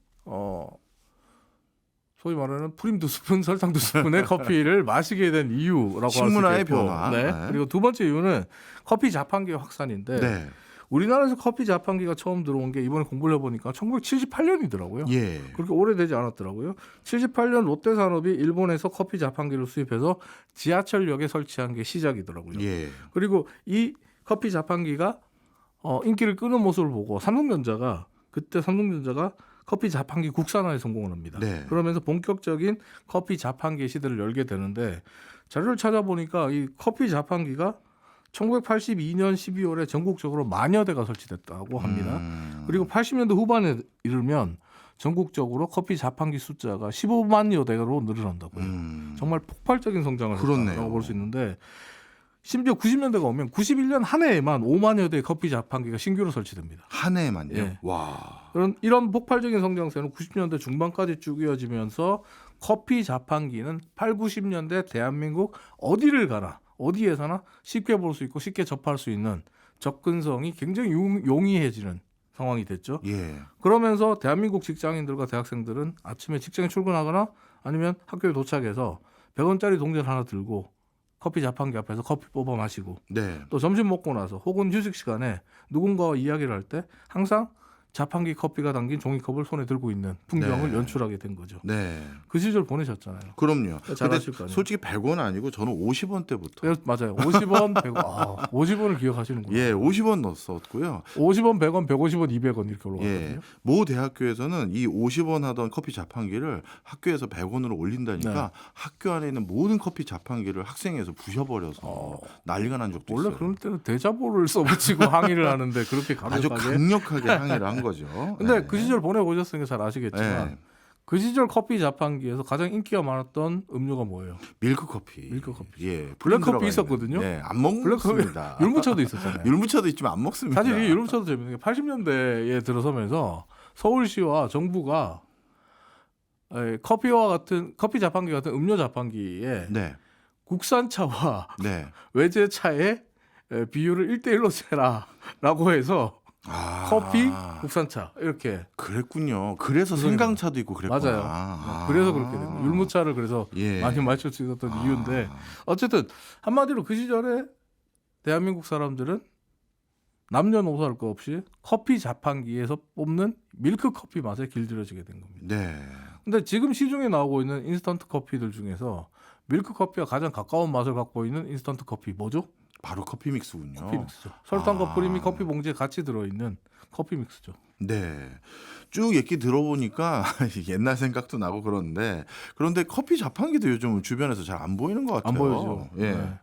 Speaker 5: 소위 말하는 프림 2스푼, 설탕 2스푼의 커피를 마시게 된 이유라고 할 수 있겠고,
Speaker 2: 식문화의 변화.
Speaker 5: 네.
Speaker 2: 네.
Speaker 5: 그리고 두 번째 이유는 커피 자판기의 확산인데
Speaker 2: 네.
Speaker 5: 우리나라에서 커피 자판기가 처음 들어온 게 이번에 공부를 해보니까 1978년이더라고요.
Speaker 2: 예.
Speaker 5: 그렇게 오래되지 않았더라고요. 78년 롯데산업이 일본에서 커피 자판기를 수입해서 지하철역에 설치한 게 시작이더라고요.
Speaker 2: 예.
Speaker 5: 그리고 이 커피 자판기가 인기를 끄는 모습을 보고 삼성전자가 커피 자판기 국산화에 성공을 합니다.
Speaker 2: 네.
Speaker 5: 그러면서 본격적인 커피 자판기의 시대를 열게 되는데 자료를 찾아보니까 이 커피 자판기가 1982년 12월에 전국적으로 10,000여 대가 설치됐다고 합니다. 그리고 80년대 후반에 이르면 전국적으로 커피 자판기 숫자가 150,000여 대로 늘어난다고요. 정말 폭발적인 성장을 했다고 볼 수 있는데 심지어 90년대가 오면 91년 한 해에만 50,000여 대의 커피 자판기가 신규로 설치됩니다.
Speaker 2: 한 해만요?
Speaker 5: 예.
Speaker 2: 와.
Speaker 5: 이런 폭발적인 성장세는 90년대 중반까지 쭉 이어지면서 커피 자판기는 8, 90년대 대한민국 어디를 가나 어디에서나 쉽게 볼 수 있고 쉽게 접할 수 있는 접근성이 굉장히 용이해지는 상황이 됐죠.
Speaker 2: 예.
Speaker 5: 그러면서 대한민국 직장인들과 대학생들은 아침에 직장에 출근하거나 아니면 학교에 도착해서 100원짜리 동전 하나 들고 커피 자판기 앞에서 커피 뽑아 마시고
Speaker 2: 네.
Speaker 5: 또 점심 먹고 나서 혹은 휴식 시간에 누군가와 이야기를 할 때 항상 자판기 커피가 담긴 종이컵을 손에 들고 있는 풍경을
Speaker 2: 네.
Speaker 5: 연출하게 된 거죠.
Speaker 2: 네.
Speaker 5: 그 시절 보내셨잖아요.
Speaker 2: 그럼요.
Speaker 5: 잘
Speaker 2: 근데
Speaker 5: 아실 거 아니에요.
Speaker 2: 솔직히 100원 아니고 저는 50원 때부터.
Speaker 5: 네, 맞아요. 50원, 100원. 50원을 기억하시는군요.
Speaker 2: 예, 50원 넣었었고요.
Speaker 5: 50원, 100원, 150원, 200원 이렇게 올라갔거든요.
Speaker 2: 예. 모 대학교에서는 이 50원 하던 커피 자판기를 학교에서 100원으로 올린다니까
Speaker 5: 네.
Speaker 2: 학교 안에 있는 모든 커피 자판기를 학생회에서 부셔버려서 난리가 난 적도
Speaker 5: 원래
Speaker 2: 있어요.
Speaker 5: 그럴 때는 대자보를 써붙이고 항의를 하는데 그렇게
Speaker 2: 아주
Speaker 5: 강력하게.
Speaker 2: 강력하게 항의를 한 거죠.
Speaker 5: 근데
Speaker 2: 네.
Speaker 5: 그 시절 보내보셨으니까 잘 아시겠지만
Speaker 2: 네.
Speaker 5: 그 시절 커피 자판기에서 가장 인기가 많았던 음료가 뭐예요?
Speaker 2: 밀크 커피.
Speaker 5: 밀크 커피.
Speaker 2: 예.
Speaker 5: 블랙 커피
Speaker 2: 들어가
Speaker 5: 있었거든요.
Speaker 2: 있는. 네, 안
Speaker 5: 블랙 커피,
Speaker 2: 먹습니다.
Speaker 5: 율무차도 있었잖아요.
Speaker 2: 율무차도 있지만 안 먹습니다.
Speaker 5: 사실 이 율무차도 재밌는 게 80년대에 들어서면서 서울시와 정부가 커피와 같은 커피 자판기 같은 음료 자판기에
Speaker 2: 네.
Speaker 5: 국산차와
Speaker 2: 네.
Speaker 5: 외제차의 비율을 1대1로 세라라고 해서
Speaker 2: 아.
Speaker 5: 커피, 국산차 이렇게
Speaker 2: 그랬군요. 그래서
Speaker 5: 그러니까.
Speaker 2: 생강차도 있고 그랬구나.
Speaker 5: 맞아요.
Speaker 2: 아.
Speaker 5: 그래서 그렇게 된 거예요. 율무차를 그래서
Speaker 2: 예.
Speaker 5: 많이 마실 수 있었던 이유인데 어쨌든 한마디로 그 시절에 대한민국 사람들은 남녀노소 할 거 없이 커피 자판기에서 뽑는 밀크 커피 맛에 길들여지게 된 겁니다.
Speaker 2: 네.
Speaker 5: 근데 지금 시중에 나오고 있는 인스턴트 커피들 중에서 밀크 커피와 가장 가까운 맛을 갖고 있는 인스턴트 커피 뭐죠?
Speaker 2: 바로 커피 믹스군요.
Speaker 5: 커피 믹스죠. 설탕과
Speaker 2: 아.
Speaker 5: 프림이 커피 봉지에 같이 들어있는 커피 믹스죠.
Speaker 2: 네. 쭉 얘기 들어보니까 옛날 생각도 나고 그런데 커피 자판기도 요즘 주변에서 잘 안 보이는 것 같아요.
Speaker 5: 안 보여죠.
Speaker 2: 예.
Speaker 5: 네.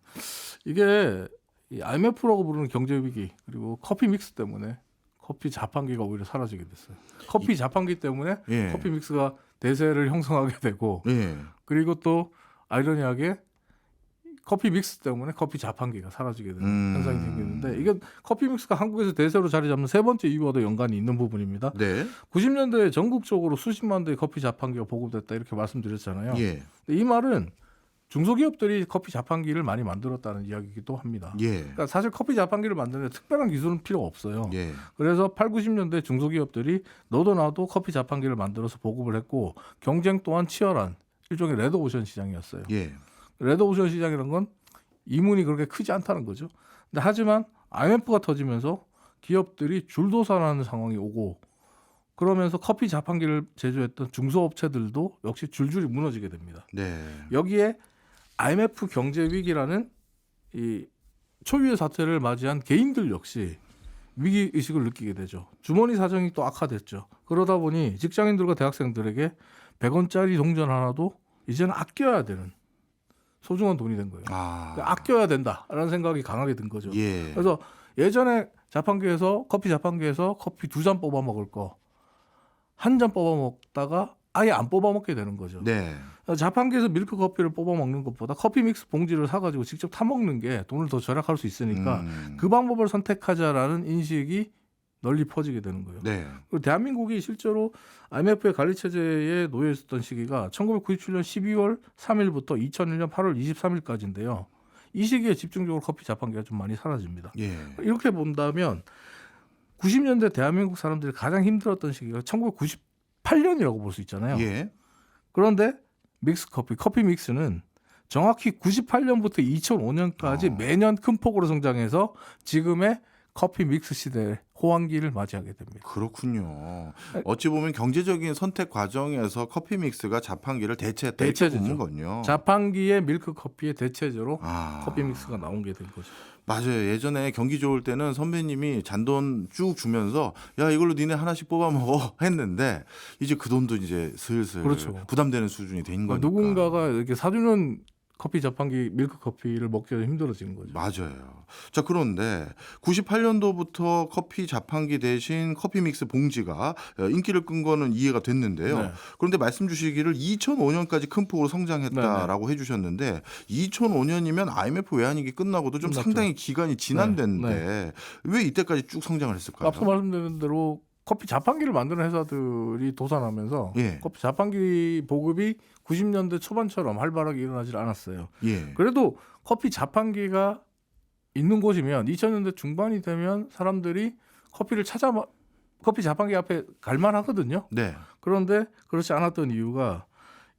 Speaker 5: 이게 이 IMF라고 부르는 경제 위기 그리고 커피 믹스 때문에 커피 자판기가 오히려 사라지게 됐어요. 커피 자판기 때문에
Speaker 2: 예.
Speaker 5: 커피 믹스가 대세를 형성하게 되고
Speaker 2: 예.
Speaker 5: 그리고 또 아이러니하게 커피 믹스 때문에 커피 자판기가 사라지게 되는 현상이 생기는데 이게 커피 믹스가 한국에서 대세로 자리 잡는 세 번째 이유와도 연관이 있는 부분입니다.
Speaker 2: 네.
Speaker 5: 90년대에 전국적으로 수십만 대의 커피 자판기가 보급됐다 이렇게 말씀드렸잖아요.
Speaker 2: 예.
Speaker 5: 근데 이 말은 중소기업들이 커피 자판기를 많이 만들었다는 이야기이기도 합니다.
Speaker 2: 예.
Speaker 5: 그러니까 사실 커피 자판기를 만드는 데 특별한 기술은 필요 없어요.
Speaker 2: 예.
Speaker 5: 그래서 8, 90년대 중소기업들이 너도 나도 커피 자판기를 만들어서 보급을 했고 경쟁 또한 치열한 일종의 레드오션 시장이었어요.
Speaker 2: 예.
Speaker 5: 레드오션 시장이라는 건 이문이 그렇게 크지 않다는 거죠. 근데 하지만 IMF가 터지면서 기업들이 줄도산하는 상황이 오고 그러면서 커피 자판기를 제조했던 중소업체들도 역시 줄줄이 무너지게 됩니다.
Speaker 2: 네.
Speaker 5: 여기에 IMF 경제 위기라는 이 초유의 사태를 맞이한 개인들 역시 위기 의식을 느끼게 되죠. 주머니 사정이 또 악화됐죠. 그러다 보니 직장인들과 대학생들에게 100원짜리 동전 하나도 이제는 아껴야 되는 소중한 돈이 된 거예요.
Speaker 2: 아.
Speaker 5: 그러니까 아껴야 된다라는 생각이 강하게 든 거죠.
Speaker 2: 예.
Speaker 5: 그래서 예전에 커피 자판기에서 커피 2잔 뽑아 먹을 거 한 잔 뽑아 먹다가 아예 안 뽑아 먹게 되는 거죠.
Speaker 2: 네.
Speaker 5: 자판기에서 밀크 커피를 뽑아 먹는 것보다 커피 믹스 봉지를 사가지고 직접 타 먹는 게 돈을 더 절약할 수 있으니까 그 방법을 선택하자라는 인식이 널리 퍼지게 되는 거예요.
Speaker 2: 네.
Speaker 5: 그리고 대한민국이 실제로 IMF의 관리 체제에 놓여 있었던 시기가 1997년 12월 3일부터 2001년 8월 23일까지인데요. 이 시기에 집중적으로 커피 자판기가 좀 많이 사라집니다.
Speaker 2: 예.
Speaker 5: 이렇게 본다면 90년대 대한민국 사람들이 가장 힘들었던 시기가 1998년이라고 볼 수 있잖아요.
Speaker 2: 예.
Speaker 5: 그런데 믹스 커피 믹스는 정확히 98년부터 2005년까지 매년 큰 폭으로 성장해서 지금의 커피 믹스 시대의 호황기를 맞이하게 됩니다.
Speaker 2: 그렇군요. 어찌 보면 경제적인 선택 과정에서 커피 믹스가 자판기를 대체했다 이렇게
Speaker 5: 대체제죠.
Speaker 2: 보는 거군요.
Speaker 5: 자판기의 밀크 커피의 대체제로
Speaker 2: 아.
Speaker 5: 커피 믹스가 나온 게 된 거죠.
Speaker 2: 맞아요. 예전에 경기 좋을 때는 선배님이 잔돈 쭉 주면서 야 이걸로 니네 하나씩 뽑아 먹어 했는데 이제 그 돈도 이제 슬슬
Speaker 5: 그렇죠.
Speaker 2: 부담되는 수준이 된 거니까.
Speaker 5: 누군가가 이렇게 사주는 커피 자판기 밀크 커피를 먹기가 힘들어지는 거죠.
Speaker 2: 맞아요. 자 그런데 98년도부터 커피 자판기 대신 커피 믹스 봉지가 인기를 끈 거는 이해가 됐는데요.
Speaker 5: 네.
Speaker 2: 그런데 말씀 주시기를 2005년까지 큰 폭으로 성장했다라고 해주셨는데 2005년이면 IMF 외환위기 끝나고도 좀
Speaker 5: 끝났죠.
Speaker 2: 상당히 기간이 지난 데인데 왜 이때까지 쭉 성장을 했을까요?
Speaker 5: 앞서 말씀드린 대로 커피 자판기를 만드는 회사들이 도산하면서
Speaker 2: 예.
Speaker 5: 커피 자판기 보급이 90년대 초반처럼 활발하게 일어나질 않았어요.
Speaker 2: 예.
Speaker 5: 그래도 커피 자판기가 있는 곳이면 2000년대 중반이 되면 사람들이 커피 자판기 앞에 갈만 하거든요.
Speaker 2: 네.
Speaker 5: 그런데 그렇지 않았던 이유가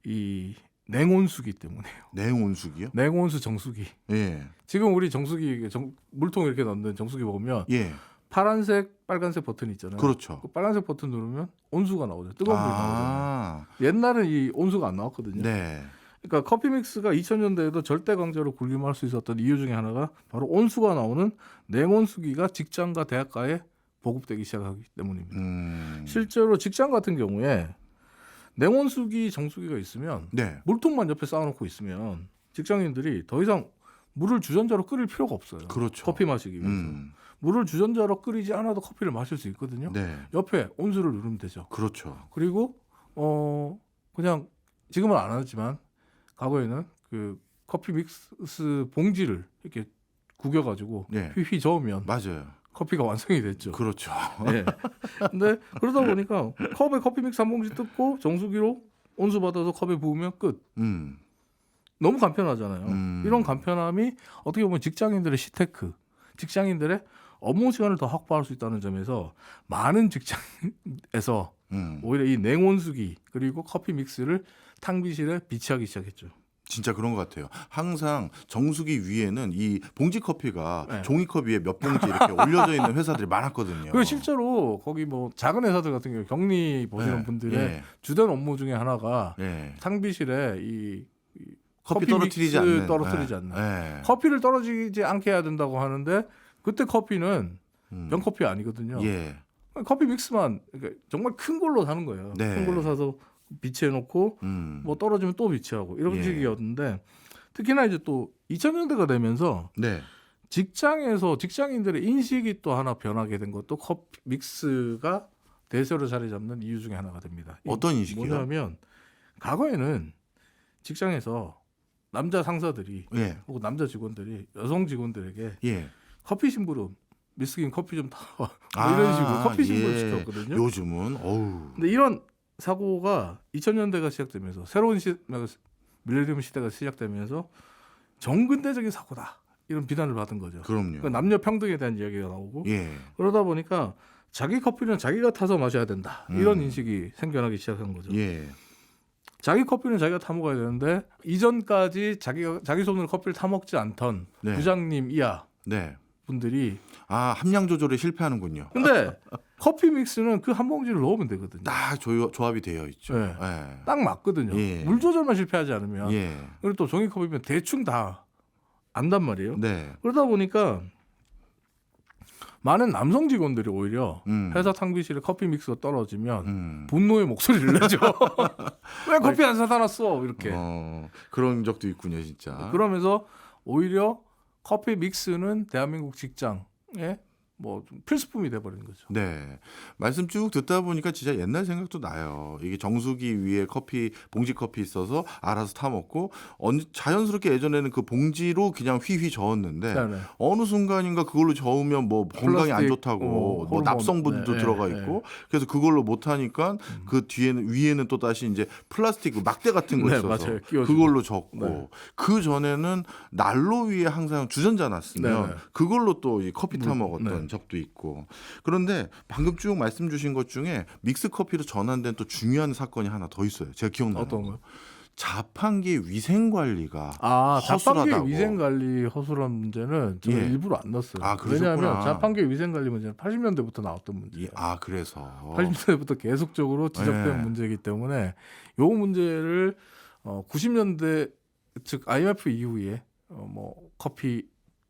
Speaker 5: 이 냉온수기 때문에요.
Speaker 2: 냉온수기요?
Speaker 5: 냉온수 정수기.
Speaker 2: 예.
Speaker 5: 지금 우리 정수기 물통 이렇게 넣는 정수기 보면
Speaker 2: 예.
Speaker 5: 파란색, 빨간색 버튼이 있잖아요.
Speaker 2: 그렇죠.
Speaker 5: 그 빨간색 버튼 누르면 온수가 나오죠. 뜨거운 물이 나오잖아요.
Speaker 2: 아,
Speaker 5: 옛날은 이 온수가 안 나왔거든요.
Speaker 2: 네.
Speaker 5: 그러니까 커피 믹스가 2000년대에도 절대 강제로 군림할 수 있었던 이유 중에 하나가 바로 온수가 나오는 냉온수기가 직장과 대학가에 보급되기 시작하기 때문입니다. 실제로 직장 같은 경우에 냉온수기, 정수기가 있으면
Speaker 2: 네.
Speaker 5: 물통만 옆에 쌓아놓고 있으면 직장인들이 더 이상 물을 주전자로 끓일 필요가 없어요.
Speaker 2: 그렇죠.
Speaker 5: 커피 마시기 위해서. 물을 주전자로 끓이지 않아도 커피를 마실 수 있거든요.
Speaker 2: 네.
Speaker 5: 옆에 온수를 누르면 되죠.
Speaker 2: 그렇죠.
Speaker 5: 그리고 그냥 지금은 안 하지만 과거에는 그 커피 믹스 봉지를 이렇게 구겨가지고
Speaker 2: 네.
Speaker 5: 휘휘 저으면
Speaker 2: 맞아요.
Speaker 5: 커피가 완성이 됐죠.
Speaker 2: 그렇죠.
Speaker 5: 네. 근데 그러다 보니까 컵에 커피 믹스 한 봉지 뜯고 정수기로 온수 받아서 컵에 부으면 끝. 너무 간편하잖아요. 이런 간편함이 어떻게 보면 직장인들의 시테크, 직장인들의 업무 시간을 더 확보할 수 있다는 점에서 많은 직장에서 오히려 이 냉온수기 그리고 커피 믹스를 탕비실에 비치하기 시작했죠.
Speaker 2: 진짜 그런 것 같아요. 항상 정수기 위에는 이 봉지 커피가
Speaker 5: 네.
Speaker 2: 종이컵 위에 몇 봉지 이렇게 올려져 있는 회사들이 많았거든요.
Speaker 5: 그리고 실제로 거기 뭐 작은 회사들 같은 경우 격리 보시는
Speaker 2: 네.
Speaker 5: 분들의
Speaker 2: 예.
Speaker 5: 주된 업무 중에 하나가
Speaker 2: 예.
Speaker 5: 탕비실에 이
Speaker 2: 커피
Speaker 5: 믹스
Speaker 2: 떨어뜨리지 않는.
Speaker 5: 떨어뜨리지
Speaker 2: 예.
Speaker 5: 않는.
Speaker 2: 예.
Speaker 5: 커피를 떨어지지 않게 해야 된다고 하는데 그때 커피는 병커피 아니거든요.
Speaker 2: 예.
Speaker 5: 커피 믹스만 그러니까 정말 큰 걸로 사는 거예요.
Speaker 2: 네.
Speaker 5: 큰 걸로 사서 비치해 놓고 뭐 떨어지면 또 비치하고 이런
Speaker 2: 예.
Speaker 5: 식이었는데 특히나 이제 또 2000년대가 되면서
Speaker 2: 네.
Speaker 5: 직장에서 직장인들의 인식이 또 하나 변하게 된 것도 커피 믹스가 대세로 자리 잡는 이유 중에 하나가 됩니다.
Speaker 2: 어떤 인식이요?
Speaker 5: 뭐냐면 과거에는 직장에서 남자 상사들이
Speaker 2: 예.
Speaker 5: 혹은 남자 직원들이 여성 직원들에게
Speaker 2: 예.
Speaker 5: 커피 심부름 미스킨 커피 좀 타와 뭐 이런 식으로 커피 심부름
Speaker 2: 예.
Speaker 5: 시켰거든요.
Speaker 2: 요즘은 어우.
Speaker 5: 근데 이런 사고가 2000년대가 시작되면서 새로운 밀레니엄 시대가 시작되면서 정근대적인 사고다 이런 비난을 받은 거죠.
Speaker 2: 그럼요.
Speaker 5: 그러니까 남녀 평등에 대한 이야기가 나오고
Speaker 2: 예.
Speaker 5: 그러다 보니까 자기 커피는 자기가 타서 마셔야 된다 이런 인식이 생겨나기 시작한 거죠.
Speaker 2: 예.
Speaker 5: 자기 커피는 자기가 타 먹어야 되는데 이전까지 자기 손으로 커피를 타 먹지 않던
Speaker 2: 네.
Speaker 5: 부장님 이하
Speaker 2: 네.
Speaker 5: 분들이
Speaker 2: 아, 함량 조절에 실패하는군요.
Speaker 5: 근데 커피 믹스는 그 한 봉지를 넣으면 되거든요.
Speaker 2: 딱 조합이 되어 있죠.
Speaker 5: 네.
Speaker 2: 예.
Speaker 5: 딱 맞거든요.
Speaker 2: 예.
Speaker 5: 물 조절만 실패하지 않으면
Speaker 2: 예.
Speaker 5: 그리고 또 종이컵이면 대충 다 안단 말이에요.
Speaker 2: 네.
Speaker 5: 그러다 보니까 많은 남성 직원들이 오히려 회사 탕비실에 커피 믹스가 떨어지면 분노의 목소리를 내죠. 왜 커피 안 사다 놨어? 이렇게.
Speaker 2: 그런 적도 있군요, 진짜.
Speaker 5: 그러면서 오히려 커피 믹스는 대한민국 직장에 뭐 좀 필수품이 돼버린 거죠.
Speaker 2: 네. 말씀 쭉 듣다 보니까 진짜 옛날 생각도 나요. 이게 정수기 위에 봉지 커피 있어서 알아서 타 먹고 자연스럽게 예전에는 그 봉지로 그냥 휘휘 저었는데
Speaker 5: 네네.
Speaker 2: 어느 순간인가 그걸로 저으면 뭐 건강에 안
Speaker 5: 플라스틱,
Speaker 2: 좋다고 뭐
Speaker 5: 호르몬,
Speaker 2: 납성분도
Speaker 5: 네,
Speaker 2: 들어가
Speaker 5: 네,
Speaker 2: 있고 그래서 그걸로 못 하니까 그 위에는 또 다시 이제 플라스틱 막대 같은 거
Speaker 5: 네,
Speaker 2: 있어서
Speaker 5: 맞아요. 끼워주고.
Speaker 2: 그걸로 젓고
Speaker 5: 네.
Speaker 2: 그 전에는 난로 위에 항상 주전자 놨으면
Speaker 5: 네.
Speaker 2: 그걸로 또 이 커피 타 먹었던
Speaker 5: 네.
Speaker 2: 적도 있고. 그런데 방금 쭉 말씀 주신 것 중에 믹스 커피로 전환된 또 중요한 사건이 하나 더 있어요. 제가 기억나는
Speaker 5: 어떤
Speaker 2: 거.
Speaker 5: 거요?
Speaker 2: 자판기 위생 관리가
Speaker 5: 자판기
Speaker 2: 허술하다고.
Speaker 5: 위생 관리 허술한 문제는 저는
Speaker 2: 예.
Speaker 5: 일부러 안 넣었어요.
Speaker 2: 아, 그러셨구나.
Speaker 5: 왜냐하면 자판기 위생 관리 문제는 80년대부터 나왔던 문제예요.
Speaker 2: 그래서
Speaker 5: 80년대부터 계속적으로 지적된
Speaker 2: 예.
Speaker 5: 문제이기 때문에 이 문제를 90년대 즉 IMF 이후에 뭐 커피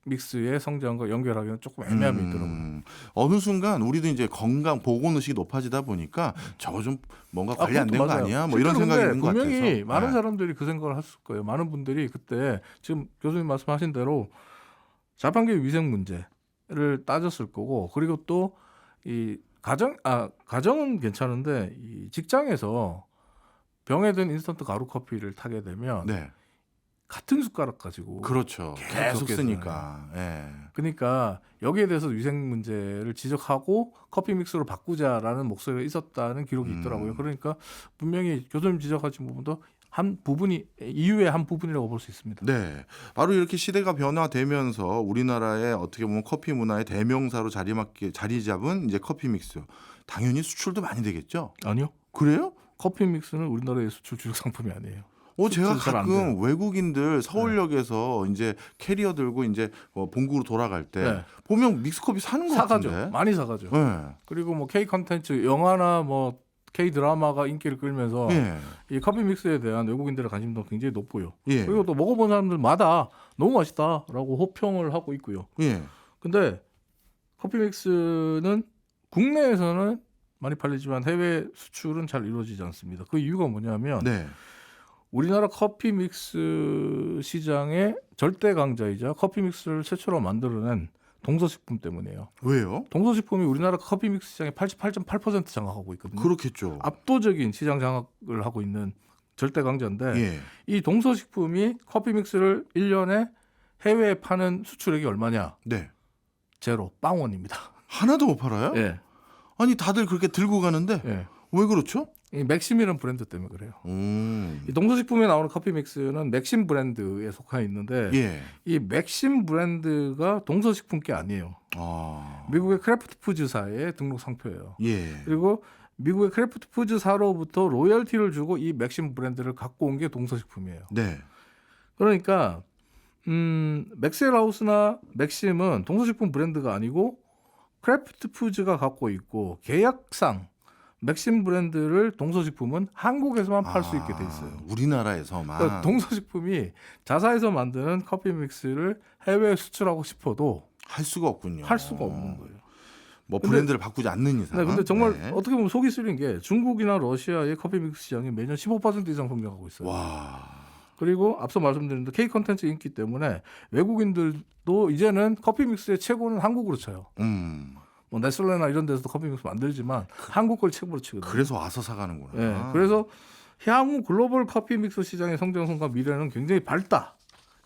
Speaker 5: 믹스의 성장과 연결하기는 조금 애매함이 있더라고요.
Speaker 2: 어느 순간 우리도 이제 건강 보건 의식이 높아지다 보니까 저거 좀 뭔가 관리 안 된 거
Speaker 5: 그것도 맞아요.
Speaker 2: 아니야? 뭐 이런
Speaker 5: 실제로
Speaker 2: 생각이
Speaker 5: 근데
Speaker 2: 있는 것 같아서.
Speaker 5: 분명히 많은
Speaker 2: 네.
Speaker 5: 사람들이 그 생각을 했을 거예요. 많은 분들이 그때 지금 교수님 말씀하신 대로 자판기 위생 문제를 따졌을 거고 그리고 또 이 가정은 괜찮은데 이 직장에서 병에 든 인스턴트 가루 커피를 타게 되면
Speaker 2: 네.
Speaker 5: 같은 숟가락 가지고
Speaker 2: 그렇죠. 계속
Speaker 5: 계속
Speaker 2: 쓰니까. 예.
Speaker 5: 그러니까 여기에 대해서 위생 문제를 지적하고 커피 믹스로 바꾸자라는 목소리가 있었다는 기록이 있더라고요. 그러니까 분명히 교수님 지적하신 부분도 한 부분이 이유의 한 부분이라고 볼 수 있습니다.
Speaker 2: 네, 바로 이렇게 시대가 변화되면서 우리나라의 어떻게 보면 커피 문화의 대명사로 자리 잡은 이제 커피 믹스. 당연히 수출도 많이 되겠죠.
Speaker 5: 아니요.
Speaker 2: 그래요?
Speaker 5: 커피 믹스는 우리나라의 수출 주력 상품이 아니에요.
Speaker 2: 제가
Speaker 5: 수출 잘안 돼요.
Speaker 2: 가끔 외국인들 서울역에서 이제 캐리어 들고 이제 본국으로 돌아갈 때
Speaker 5: 네.
Speaker 2: 보면 믹스커피 사는 것
Speaker 5: 사가죠.
Speaker 2: 같은데.
Speaker 5: 많이 사가죠.
Speaker 2: 네.
Speaker 5: 그리고 뭐 K 컨텐츠 영화나 뭐 K 드라마가 인기를 끌면서
Speaker 2: 예.
Speaker 5: 이 커피 믹스에 대한 외국인들의 관심도 굉장히 높고요.
Speaker 2: 예.
Speaker 5: 그리고 또 먹어본 사람들마다 너무 맛있다라고 호평을 하고 있고요.
Speaker 2: 예.
Speaker 5: 근데 커피 믹스는 국내에서는 많이 팔리지만 해외 수출은 잘 이루어지지 않습니다. 그 이유가 뭐냐면
Speaker 2: 네.
Speaker 5: 우리나라 커피 믹스 시장의 절대 강자이자 커피 믹스를 최초로 만들어낸 동서식품 때문이에요.
Speaker 2: 왜요?
Speaker 5: 동서식품이 우리나라 커피 믹스 시장의 88.8% 장악하고 있거든요.
Speaker 2: 그렇겠죠.
Speaker 5: 압도적인 시장 장악을 하고 있는 절대 강자인데
Speaker 2: 예.
Speaker 5: 이 동서식품이 커피 믹스를 1년에 해외에 파는 수출액이 얼마냐?
Speaker 2: 네.
Speaker 5: 제로, 빵원입니다.
Speaker 2: 하나도 못 팔아요?
Speaker 5: 예.
Speaker 2: 아니 다들 그렇게 들고 가는데
Speaker 5: 예.
Speaker 2: 왜 그렇죠?
Speaker 5: 이 맥심이라는 브랜드 때문에 그래요. 이 동서식품에 나오는 커피 믹스는 맥심 브랜드에 속해 있는데
Speaker 2: 예.
Speaker 5: 이 맥심 브랜드가 동서식품 게 아니에요.
Speaker 2: 아.
Speaker 5: 미국의 크래프트 푸드사의 등록 상표예요.
Speaker 2: 예.
Speaker 5: 그리고 미국의 크래프트 푸드사로부터 로열티를 주고 이 맥심 브랜드를 갖고 온 게 동서식품이에요.
Speaker 2: 네.
Speaker 5: 그러니까 맥셀하우스나 맥심은 동서식품 브랜드가 아니고 크래프트 푸드가 갖고 있고 계약상 맥심 브랜드를 동서식품은 한국에서만 팔 수 있게 돼 있어요.
Speaker 2: 우리나라에서만.
Speaker 5: 그러니까 동서식품이 자사에서 만드는 커피 믹스를 해외에 수출하고 싶어도
Speaker 2: 할 수가 없군요.
Speaker 5: 할 수가 없는 거예요.
Speaker 2: 뭐
Speaker 5: 근데-
Speaker 2: 브랜드를 바꾸지 않는 이상.
Speaker 5: 네, 근데 정말
Speaker 2: 네.
Speaker 5: 어떻게 보면 속이 쓰린 게 중국이나 러시아의 커피 믹스 시장이 매년 15% 이상 성장하고 있어요.
Speaker 2: 와.
Speaker 5: 그리고 앞서 말씀드린 대로 K 컨텐츠 인기 때문에 외국인들도 이제는 커피 믹스의 최고는 한국으로 쳐요. 뭐 네슬레나 이런 데서도 커피 믹스 만들지만 한국 걸 최고로 치거든요.
Speaker 2: 그래서 와서 사가는구나.
Speaker 5: 네, 그래서 향후 글로벌 커피 믹스 시장의 성장성과 미래는 굉장히 밝다.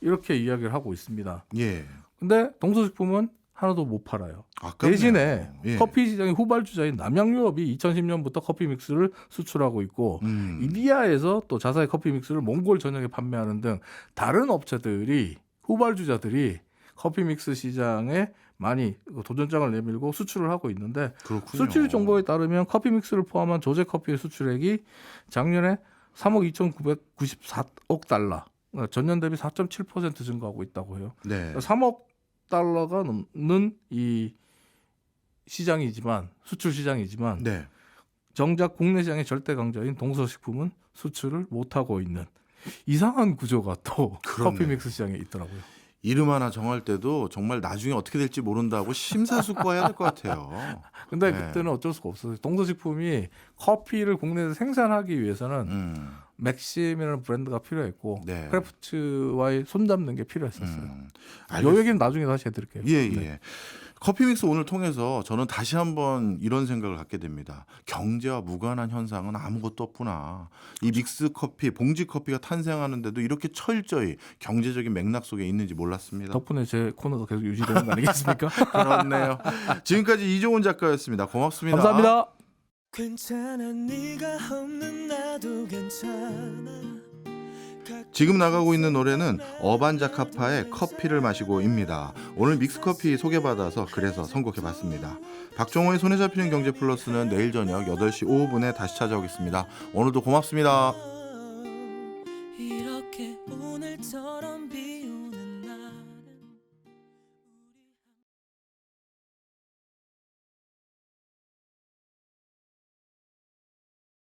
Speaker 5: 이렇게 이야기를 하고 있습니다.
Speaker 2: 예.
Speaker 5: 근데 동서식품은 하나도 못 팔아요.
Speaker 2: 아깝네요.
Speaker 5: 대신에
Speaker 2: 예.
Speaker 5: 커피 시장의 후발주자인 남양유업이 2010년부터 커피 믹스를 수출하고 있고 인디아에서 또 자사의 커피 믹스를 몽골 전역에 판매하는 등 다른 업체들이 후발주자들이 커피 믹스 시장에 많많이 도전장을 내밀고 수출을 하고 있는데
Speaker 2: 그렇군요.
Speaker 5: 수출 정보에 따르면 커피 믹스를 포함한 조제 커피의 수출액이 작년에 3억 2,994억 달러, 전년 대비 4.7% 증가하고 있다고 해요.
Speaker 2: 네.
Speaker 5: 3억 달러가 넘는 이 시장이지만 수출 시장이지만
Speaker 2: 네.
Speaker 5: 정작 국내 시장의 절대 강자인 동서식품은 수출을 못 하고 있는 이상한 구조가 또
Speaker 2: 그렇네.
Speaker 5: 커피 믹스 시장에 있더라고요.
Speaker 2: 이름 하나 정할 때도 정말 나중에 어떻게 될지 모른다고 심사숙고해야 될 것 같아요.
Speaker 5: 근데
Speaker 2: 네.
Speaker 5: 그때는 어쩔 수가 없어요. 동서식품이 커피를 국내에서 생산하기 위해서는 맥심이라는 브랜드가 필요했고
Speaker 2: 네.
Speaker 5: 크래프트와의 손잡는 게 필요했었어요. 요
Speaker 2: 알겠습니다.
Speaker 5: 얘기는 나중에 다시 해드릴게요.
Speaker 2: 예, 예.
Speaker 5: 네.
Speaker 2: 커피 믹스 오늘 통해서 저는 다시 한번 이런 생각을 갖게 됩니다. 경제와 무관한 현상은 아무것도 없구나. 이 믹스 커피, 봉지 커피가 탄생하는데도 이렇게 철저히 경제적인 맥락 속에 있는지 몰랐습니다.
Speaker 5: 덕분에 제 코너가 계속 유지되는 거 아니겠습니까?
Speaker 2: 그렇네요. 지금까지 이종훈 작가였습니다. 고맙습니다.
Speaker 5: 감사합니다.
Speaker 6: 괜찮아 네가 없는 나도 괜찮아
Speaker 2: 지금 나가고 있는 노래는 어반자카파의 커피를 마시고입니다. 오늘 믹스커피 소개받아서 그래서 선곡해봤습니다. 박종호의 손에 잡히는 경제 플러스는 내일 저녁 8시 5분에 다시 찾아오겠습니다. 오늘도 고맙습니다.
Speaker 6: 이렇게 오늘처럼 비오는